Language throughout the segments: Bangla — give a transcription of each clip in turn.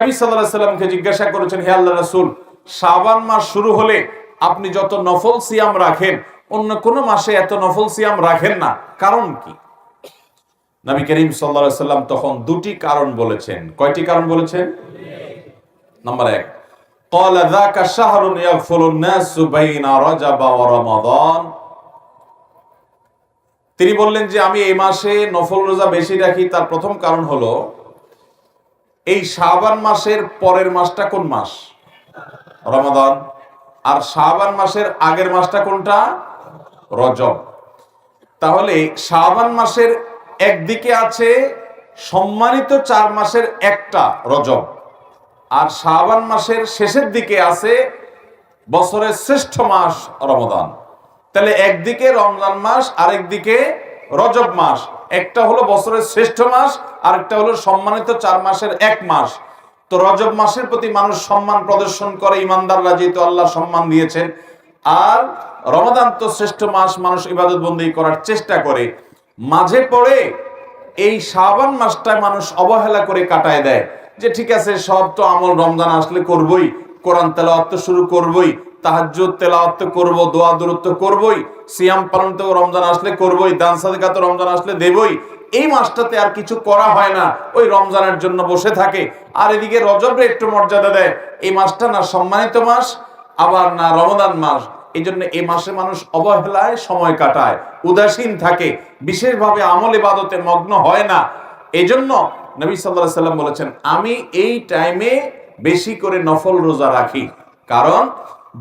নবী সাল্লাল্লাহু আলাইহি সাল্লামকে জিজ্ঞাসা করেছেন, হে আল্লাহর রাসূল, শাবান মাস শুরু হলে আপনি যত নফল সিয়াম রাখেন অন্য কোন মাসে এত নফল সিয়াম রাখেন না, কারণ কি? নবী করিম সাল্লাল্লাহু আলাইহি সাল্লাম তখন দুটি কারণ বলেছেন। কয়টি কারণ বলেছেন? নাম্বার 1, قال ذاك شهر يغفل الناس بين رجب ورمضان। তিনি বললেন যে আমি এই মাসে নফল রোজা বেশি রাখি, তার প্রথম কারণ হলো এই শাবান মাসের পরের মাসটা কোন মাস? রমাদান। আর শাবান মাসের আগের মাসটা কোনটা? রজব। তাহলে শাবান মাসের একদিকে আছে সম্মানিত 4 মাসের একটা রজব, আর শাবান মাসের শেষের দিকে আছে বছরের শ্রেষ্ঠ মাস রমাদান। তাহলে একদিকে রমজান মাস, আরেকদিকে রজব মাস। একটা হলো বছরের শ্রেষ্ঠ মাস, আরেকটা হলো সম্মানিত 4 মাসের এক মাস। তো রজব মাসের প্রতি মানুষ সম্মান প্রদর্শন করে, ইমানদাররা যেহেতু আল্লাহ সম্মান দিয়েছেন। আর রমাদান তো শ্রেষ্ঠ মাস, মানুষ ইবাদত বন্দেগী করার চেষ্টা করে। মাঝে পড়ে এই শাবান মাসটায় মানুষ অবহেলা করে কাটায় দেয় যে ঠিক আছে, সব তো আমল রমজান আসলে করবই, কোরআন তেলাওয়াত তো শুরু করবই, তাহাজ্জুদ তেলাওয়াত তো করব, দোয়া দুরূদ তো করবই, সিয়াম পালন তো রমজান আসলে করবই, দান সাদকা তো রমজান আসলে দেবই। এই মাসটাতে আর কিছু করা হয় না, ওই রমজানের জন্য বসে থাকে। আর এদিকে রজবে একটু মর্যাদা দেয়। এই মাসটা না সম্মানিত মাস, আবার না রমজান মাস। এই জন্য এই মাসে মানুষ অবহেলায় সময় কাটায়, উদাসীন থাকে, বিশেষভাবে আমল ইবাদতে মগ্ন হয় না। এই জন্য নবী সাল্লাল্লাহু আলাইহি সাল্লাম বলেছেন, আমি এই টাইমে বেশি করে নফল রোজা রাখি। কারণ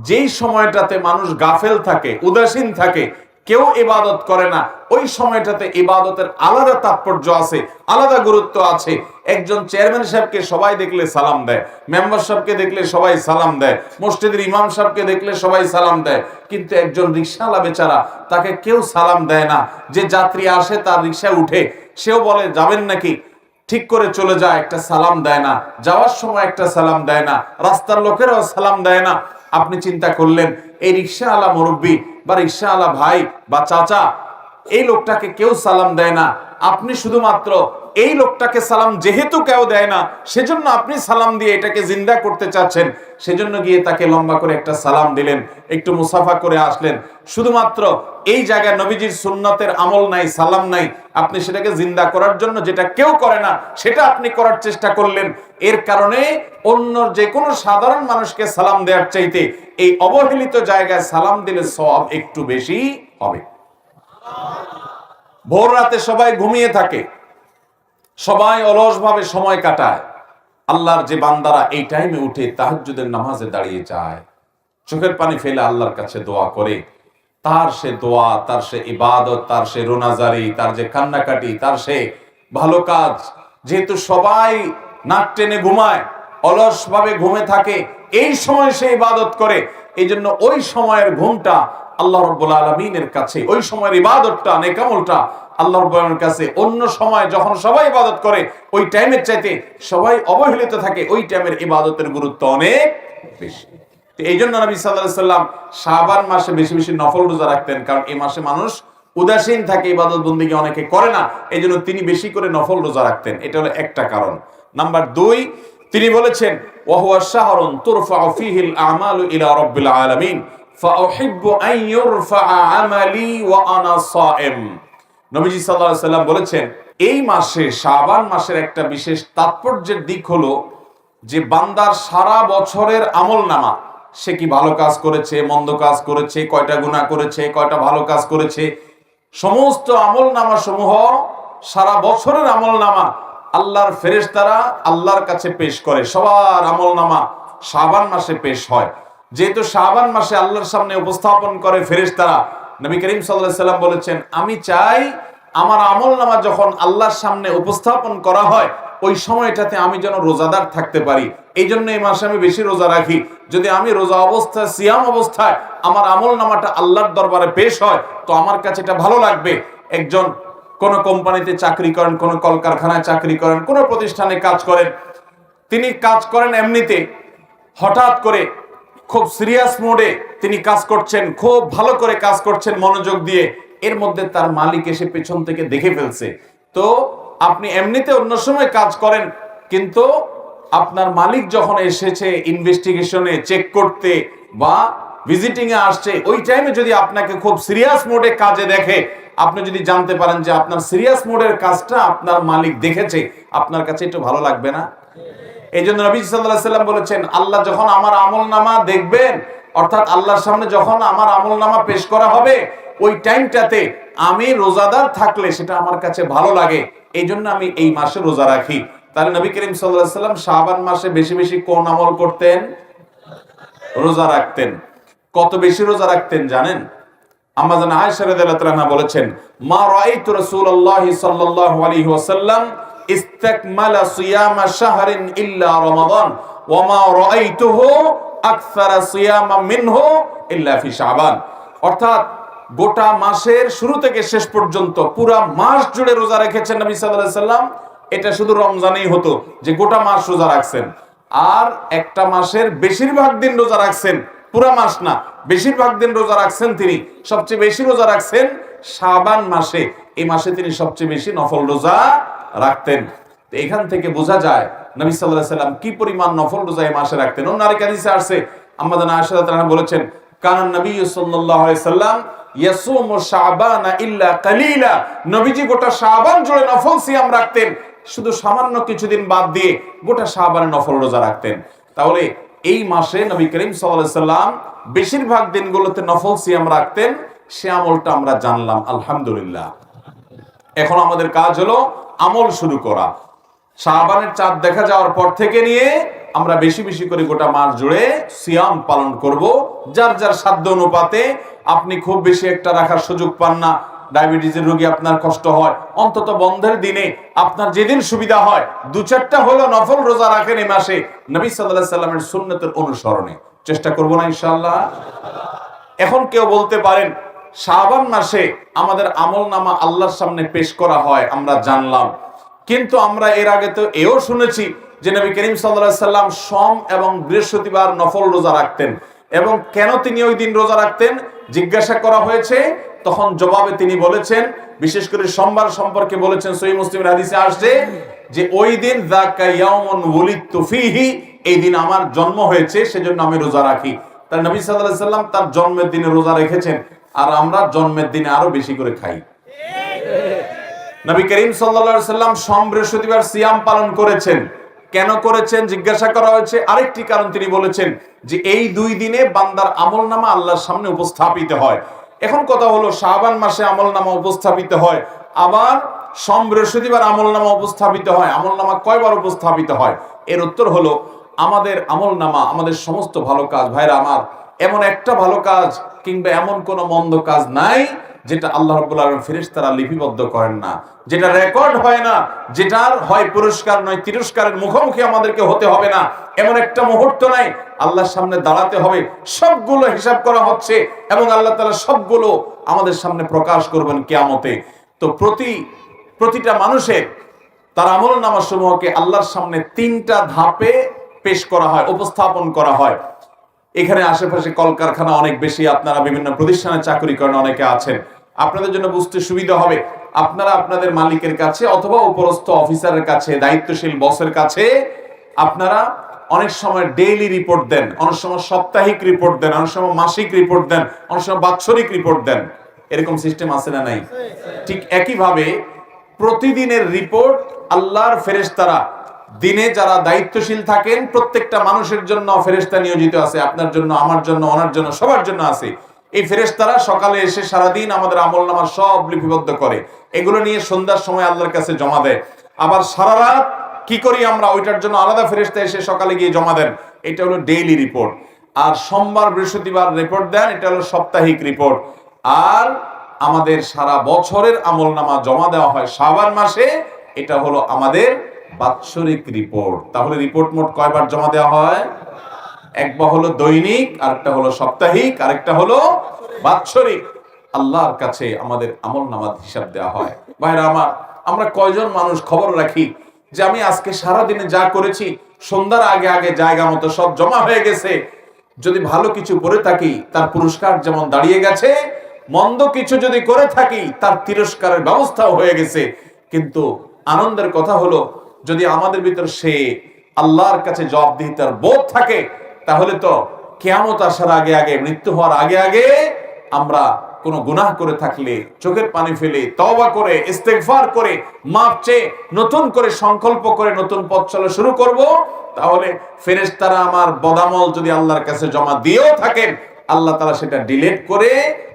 যেই সময়টাতে মানুষ গাফেল থাকে, উদাসীন থাকে, কেউ ইবাদত করে না, ওই সময়টাতে ইবাদতের আলাদা তাৎপর্য আছে, আলাদা গুরুত্ব আছে। একজন চেয়ারম্যান সাহেবকে সবাই দেখলে সালাম দেয়, মেম্বার সাহেবকে দেখলে সবাই সালাম দেয়, মসজিদের ইমাম সাহেবকে দেখলে সবাই সালাম দেয়। কিন্তু একজন রিকশাওয়ালা বেচারা, তাকে কেউ সালাম দেয় না। যে যাত্রী আসে তার রিকশায় উঠে, সেও বলে যাবেন নাকি, ঠিক করে চলে যায়, একটা সালাম দেয় না। যাওয়ার সময় একটা সালাম দেয় না, রাস্তার লোকেরাও সালাম দেয় না। আপনি চিন্তা করলেন, এই রিকশাওয়ালা মুরব্বী বা রিকশাওয়ালা ভাই বা চাচা, এই লোকটাকে কেউ সালাম দেয় না। আপনি শুধুমাত্র এই লোকটাকে সালাম যেহেতু কেউ দেয় না, সেজন্য আপনি সালাম দিয়ে এটাকে জিন্দা করতে চাচ্ছেন। সেজন্য গিয়ে তাকে লম্বা করে একটা সালাম দিলেন, একটু মুসাফা করে আসলেন। শুধুমাত্র এই জায়গায় নবীজির সুন্নতের আমল নাই, সালাম নাই, আপনি সেটাকে জিন্দা করার জন্য যেটা কেউ করে না সেটা আপনি করার চেষ্টা করলেন। এর কারণে অন্য যে কোনো সাধারণ মানুষকে সালাম দেওয়ার চাইতে এই অবহেলিত জায়গায় সালাম দিলে সওয়াব একটু বেশি হবে। ভোর রাতে সবাই ঘুমিয়ে থাকে, সবাই অলসভাবে সময় কাটায়। আল্লাহর যে বান্দারা এই টাইমে উঠে তাহাজ্জুদের নামাজে দাঁড়িয়ে যায়, চোখের পানি ফেলে আল্লাহর কাছে দোয়া করে, তার সে দোয়া, তার সে ইবাদত, তার সে রোনাজারি, তার যে কান্নাকাটি, তার সে ভালো কাজ, যেহেতু সবাই নাক টেনে ঘুমায়, অলসভাবে ঘুমে থাকে, এই সময় সে ইবাদত করে। এই জন্য ওই সময়ের ঘুমটা আল্লাহ রাব্বুল আলামিনের কাছে, ওই সময়ের ইবাদতটা, নেকামলটা আল্লাহ রাব্বুল আলামিনের কাছে অন্য সময় যখন সবাই ইবাদত করে ওই টাইমের চাইতে সবাই অবহেলিত থাকে, ওই টাইমের ইবাদতের গুরুত্ব অনেক বেশি। এই জন্য নবী সাল্লাল্লাহু আলাইহি সাল্লাম শাবান মাসে বেশি বেশি নফল রোজা রাখতেন, কারণ এই মাসে মানুষ উদাসীন থাকে, ইবাদত বন্দেগী অনেকে করে না। এই জন্য তিনি বেশি করে নফল রোজা রাখতেন। এটা হলো একটা কারণ। নাম্বার 2, তিনি বলেছেন, ওয়া হুয়া শাহরুন তুরফাউ ফীহিল আমালু ইলা রাব্বিল আলামিন ফাউহিব্বু আন ইউরফা আমালি ওয়া আনা সাইম। নবীজি সাল্লাল্লাহু আলাইহি সাল্লাম বলেছেন, এই মাসে শাবান মাসের একটা বিশেষ তাৎপর্যের দিক হলো যে বান্দার সারা বছরের আমলনামা, সে কি ভালো কাজ করেছে, মন্দ কাজ করেছে, কয়টা গুনাহ করেছে, কয়টা ভালো কাজ করেছে, সমস্ত আমলনামা সমূহ, সারা বছরের আমলনামা আল্লাহর ফেরেশতারা আল্লাহর কাছে পেশ করে। সবার আমলনামা শাবান মাসে পেশ হয়। যেহেতু শাবান মাসে আল্লাহর সামনে উপস্থাপন করে ফেরেশতারা, নবী করিম সাল্লাল্লাহু আলাইহি সাল্লাম বলেছেন, আমি চাই আমার আমলনামা যখন আল্লাহর সামনে উপস্থাপন করা হয় ওই সময়টাতে আমি যেন রোজাদার থাকতে পারি। এই জন্য এই মাসে আমি বেশি রোজা রাখি। যদি আমি রোজা অবস্থায়, সিয়াম অবস্থায় আমার আমলনামাটা আল্লাহর দরবারে পেশ হয়, তো আমার কাছে এটা ভালো লাগবে। একজন কোন কোম্পানিতে চাকরি করেন, কোন কলকারখানায় চাকরি করেন, কোন প্রতিষ্ঠানে কাজ করেন, তিনি কাজ করেন এমনিতে, হঠাৎ করে খুব সিরিয়াস মোডে তিনি কাজ করছেন, খুব ভালো করে কাজ করছেন মনোযোগ দিয়ে, এর মধ্যে তার মালিক এসে পেছন থেকে দেখে ফেলছে। তো আপনি এমনিতে অন্য সময় কাজ করেন, কিন্তু আপনার মালিক যখন এসেছে ইনভেস্টিগেশনে চেক করতে বা ভিজিটিং এ আসছে, ওই টাইমে যদি আপনাকে খুব সিরিয়াস মোডে কাজে দেখে, আপনি যদি জানতে পারেন যে আপনার সিরিয়াস মোডের কাজটা আপনার মালিক দেখেছে, আপনার কাছে একটু ভালো লাগবে না? এই জন্য নবী সাল্লাল্লাহু আলাইহি সাল্লাম বলেছেন, আল্লাহ যখন আমার আমলনামা দেখবেন, অর্থাৎ আল্লাহর সামনে যখন আমার আমলনামা পেশ করা হবে, ওই টাইমটাতে আমি রোজাদার থাকলে সেটা আমার কাছে ভালো লাগে, এই জন্য আমি এই মাসে রোজা রাখি। তাহলে নবী করিম সাল্লাল্লাহু আলাইহি সাল্লাম শাবান মাসে বেশি বেশি কোন আমল করতেন? রোজা রাখতেন। কত বেশি রোজা রাখতেন জানেন? আম্মা জান আয়েশা রাদিয়াল্লাহু তাআলা বলেছেন, মা রাআইতু রাসূলুল্লাহ সাল্লাল্লাহু আলাইহি ওয়াসাল্লাম ইসতাকমালা সিয়ামা শাহরিন ইল্লা রমাদান ওয়া মা রাআইতুহু আকসারা সিয়ামা মিনহু ইল্লা ফি শাবান। অর্থাৎ গোটা মাসের শুরু থেকে শেষ পর্যন্ত পুরা মাস জুড়ে রোজা রেখেছেন নবী সাল্লাল্লাহু আলাইহি সাল্লাম। এটা শুধু রমজানেই হতো যে গোটা মাস রোজা রাখছেন, আর একটা মাসের বেশিরভাগ দিন রোজা রাখছেন, পুরা মাস না, বেশিরভাগ দিন রোজা রাখছেন তিনি। সবচেয়ে বেশি রোজা রাখছেন শাবান মাসে, এই মাসে তিনি সবচেয়ে বেশি নফল রোজা রাখতেন। তো এখান থেকে বোঝা যায় নবী সাল্লাল্লাহু আলাইহি সাল্লাম কি পরিমাণ নফল রোজা এই মাসে রাখতেন। অন্য আরেক হাদিসে আসছে, আম্মা জান আয়েশা রাদিয়াল্লাহু তাআলা বলেছেন, কানান নবী সাল্লাল্লাহু আলাইহি সাল্লাম ইয়াসুমু শাবানা ইল্লা কালিলা, নবীজি গোটা শাবান জুড়ে নফল সিয়াম রাখতেন, শুধু সামান্য কিছুদিন বাদ দিয়ে গোটা শাবানে নফল রোজা রাখতেন। তাহলে এই মাসে নবী করিম সাল্লাল্লাহু আলাইহি সাল্লাম বেশিরভাগ দিনগুলোতে নফল সিয়াম রাখতেন, সে আমলটা আমরা জানলাম, আলহামদুলিল্লাহ। এখন আমাদের কাজ হলো আমল শুরু করা। শাবানের চাঁদ দেখা যাওয়ার পর থেকে নিয়ে আমরা বেশি বেশি করে গোটা মাস জুড়ে সিয়াম পালন করব, যার যার সাধ্য অনুপাতে। আপনি খুব বেশি একটা রাখার সুযোগ পান না, ডায়াবেটিসের রোগী, আপনার কষ্ট হয়, অন্তত বন্ধের দিনে আপনার যেদিন সুবিধা হয় 2-4টা হলো নফল রোজা রাখেন এই মাসে, নবী সাল্লাল্লাহু আলাইহি সাল্লামের সুন্নতের অনুসরণে চেষ্টা করব না ইনশাআল্লাহ। এখন কেউ বলতে পারেন, শাবান মাসে আমাদের আমলনামা আল্লাহর সামনে পেশ করা হয়, আমরা জানলাম, কিন্তু আমরা এর আগে তো এও শুনেছি যে নবী করিম সাল্লাল্লাহু আলাইহি সাল্লাম সোম এবং বৃহস্পতিবার নফল রোজা রাখতেন। এবং কেন তিনি ওই দিন রোজা রাখতেন জিজ্ঞাসা করা হয়েছে, তখন জবাবে তিনি বলেছেন, বিশেষ করে সোমবার সম্পর্কে বলেছেন, সহিহ মুসলিমের হাদিসে আসছে যে ওই দিন যাকা ইয়াউমুন ওয়ালিদতু ফীহি, এই দিন আমার জন্ম হয়েছে, সেজন্য আমি রোজা রাখি। তার নবী সাল্লাল্লাহু আলাইহি সাল্লাম তার জন্মের দিনে রোজা রেখেছেন, আর আমরা জন্মের দিনে আরো বেশি করে খাই। নবী করিম সাল্লাল্লাহু আলাইহি সাল্লাম সোম বৃহস্পতিবার সিয়াম পালন করেছেন। কেন করেছেন জিজ্ঞাসা করা হয়েছে, আরেকটি কারণ তিনি বলেছেন যে এই 2 দিনে বান্দার আমলনামা আল্লাহর সামনে উপস্থাপিত হয়। এখন কথা হলো, শাবান মাসে আমলনামা উপস্থাপিত হয়, আবার সোম বৃহস্পতিবার আমলনামা উপস্থাপিত হয়, আমলনামা কয়বার উপস্থাপিত হয়? এর উত্তর হলো, আমাদের আমলনামা, আমাদের সমস্ত ভালো কাজ, ভাইরা আমার, এমন একটা ভালো কাজ কিংবা এমন কোন মন্দ কাজ নাই যেটা আল্লাহ রাব্বুল আলামিন ফেরেশতারা লিপিবদ্ধ করেন না, যেটা রেকর্ড হয় না, যেটার হয় পুরস্কার নয় তিরস্কারের মুখোমুখি আমাদেরকে হতে হবে না, এমন একটা মুহূর্ত নাই। আল্লাহর সামনে দাঁড়াতে হবে, সবগুলো হিসাব করা হচ্ছে এবং আল্লাহ তাআলা সবগুলো আমাদের সামনে প্রকাশ করবেন কিয়ামতে। তো প্রতিটা মানুষের তার আমলনামা সমূহকে আল্লাহর সামনে 3টা ধাপে পেশ করা হয়, উপস্থাপন করা হয়। এখানে আশেপাশে কলকারখানা অনেক বেশি, আপনারা বিভিন্ন প্রতিষ্ঠানে চাকরি করেন, অনেকে আছেন, আপনাদের জন্য বুঝতে সুবিধা হবে। আপনারা আপনাদের মালিকের কাছে অথবা উপরস্থ অফিসারের কাছে, দায়িত্বশীল বসের কাছে আপনারা অনেক সময় ডেইলি রিপোর্ট দেন, অনেক সময় সাপ্তাহিক রিপোর্ট দেন, অনেক সময় মাসিক রিপোর্ট দেন, অনেক সময় বাৎসরিক রিপোর্ট দেন। এরকম সিস্টেম আছে না নাই? ঠিক একইভাবে প্রতিদিনের রিপোর্ট আল্লাহর ফেরেশতারা, দিনে যারা দায়িত্বশীল থাকেন, প্রত্যেকটা মানুষের জন্য ফেরেশতা নিয়োজিত আছে, আপনার জন্য, আমার জন্য, ওনার জন্য, সবার জন্য আছে। এই ফেরেশতারা সকালে এসে সারাদিন আমাদের আমলনামা সব লিপিবদ্ধ করে, এগুলো নিয়ে সন্ধ্যার সময় আল্লাহর কাছে জমা দেয়। আবার সারা রাত কি করি আমরা, ওইটার জন্য আলাদা ফেরেশতা এসে সকালে গিয়ে জমা দেন। এটা হলো ডেইলি রিপোর্ট। আর সোমবার বৃহস্পতিবার রিপোর্ট দেন, এটা হলো সাপ্তাহিক রিপোর্ট। আর আমাদের সারা বছরের আমলনামা জমা দেওয়া হয় শাবান মাসে, এটা হলো আমাদের বাৎসরিক রিপোর্ট। তাহলে রিপোর্ট মোট কয়বার জমা দেওয়া হয়? একবার হলো দৈনিক, আরেকটা হলো সাপ্তাহিক, আরেকটা হলো বাৎসরিক। আল্লাহর কাছে আমাদের আমলনামার হিসাব দেওয়া হয়। ভাইরা আমার, আমরা কয়জন মানুষ খবর রাখি যে আমি আজকে সারা দিনে যা করেছি সন্ধ্যার আগে আগে জায়গা মতো সব জমা হয়ে গেছে। যদি ভালো কিছু করে থাকি তার পুরস্কার যেমন দাঁড়িয়ে গেছে, মন্দ কিছু যদি করে থাকি তার তিরস্কারের ব্যবস্থাও হয়ে গেছে। কিন্তু আনন্দের কথা হলো, যদি আমাদের ভিতর সে আল্লাহর কাছে জবাবদিহিতার বোধ থাকে, তাহলে তো কিয়ামত আসার আগে আগে, মৃত্যু হওয়ার আগে আগে আমরা কোনো গুনাহ করে থাকলে চোখের পানি ফেলে তওবা করে ইস্তেগফার করে মাপ চেয়ে নতুন করে সংকল্প করে নতুন পথ চলা শুরু করব। তাহলে ফেরেশতারা আমার বদামল যদি আল্লাহর কাছে জমা দিয়েও থাকেন, আল্লাহ তাআলা সেটা ডিলিট করে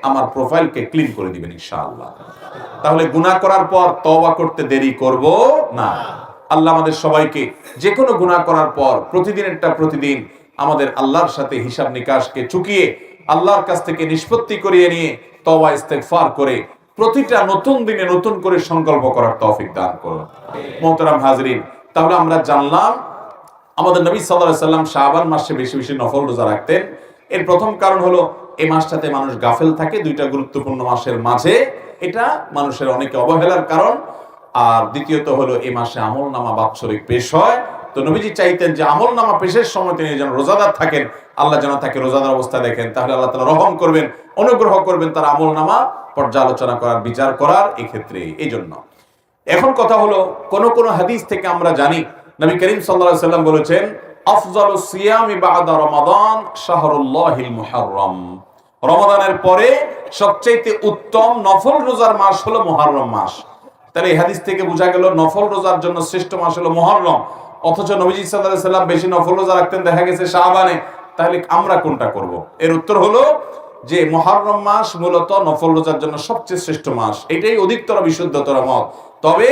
আমার প্রোফাইলকে ক্লিন করে দিবেন ইনশাআল্লাহ। তাহলে গুনাহ করার পর তওবা করতে দেরি করব না। আল্লাহ আমাদের সবাইকে যে কোনো গুনাহ করার পর প্রতিদিন আমাদের আল্লাহর সাথে হিসাব নিকাশকে চুকিয়ে আল্লাহর কাছ থেকে নিষ্পত্তি করিয়ে নিয়ে তওবা ইস্তেগফার করে প্রতিটা নতুন দিনে নতুন করে সংকল্প করার তৌফিক দান করুন। মোহতারাম হাজরিন, তাহলে আমরা জানলাম আমাদের নবী সাল্লাল্লাহু আলাইহি সাল্লাম শাবান মাসে বেশি বেশি নফল রোজা রাখতেন। এর প্রথম কারণ হলো এই মাসটাতে মানুষ গাফেল থাকে, দুইটা গুরুত্বপূর্ণ মাসের মাঝে এটা মানুষের অনেকে অবহেলার কারণ। আর দ্বিতীয়ত হলো এই মাসে আমলনামা বাৎসরিক পেশ হয়। তো নবীজি চাইতেন যে আমলনামা পেশের সময় তিনি যেন রোজাদার থাকেন, আল্লাহ যেন তাকে রোজাদার অবস্থা দেখেন, তাহলে আল্লাহ তাআলা রহম করবেন, অনুগ্রহ করবেন তার আমলনামা পর্যালোচনা করার, বিচার করার। এই ক্ষেত্রে এই জন্য এখন কথা হলো, কোন হাদিস থেকে আমরা জানি নবী করিম সাল্লাল্লাহু আলাইহি সাল্লাম বলেছেন, আফজালুস সিয়ামি বা'দা রমাদান শাহরুল্লাহিল মুহাররম। রমাদানের পরে সবচেয়ে উত্তম নফল রোজার মাস হলো মুহররম মাস। তাহলে এই হাদিস থেকে বোঝা গেল নফল রোজার জন্য শ্রেষ্ঠ মাস হলো মুহররম। অথচ নবীজি সাল্লাল্লাহু আলাইহি সাল্লাম বেশি নফল রোজা রাখতেন দেখা গেছে শাবানে। তাহলে আমরা কোনটা করব? এর উত্তর হলো যে মুহররম মাস মূলত নফল রোজার জন্য সবচেয়ে শ্রেষ্ঠ মাস, এটাই অধিকতর বিশুদ্ধতর মত। তবে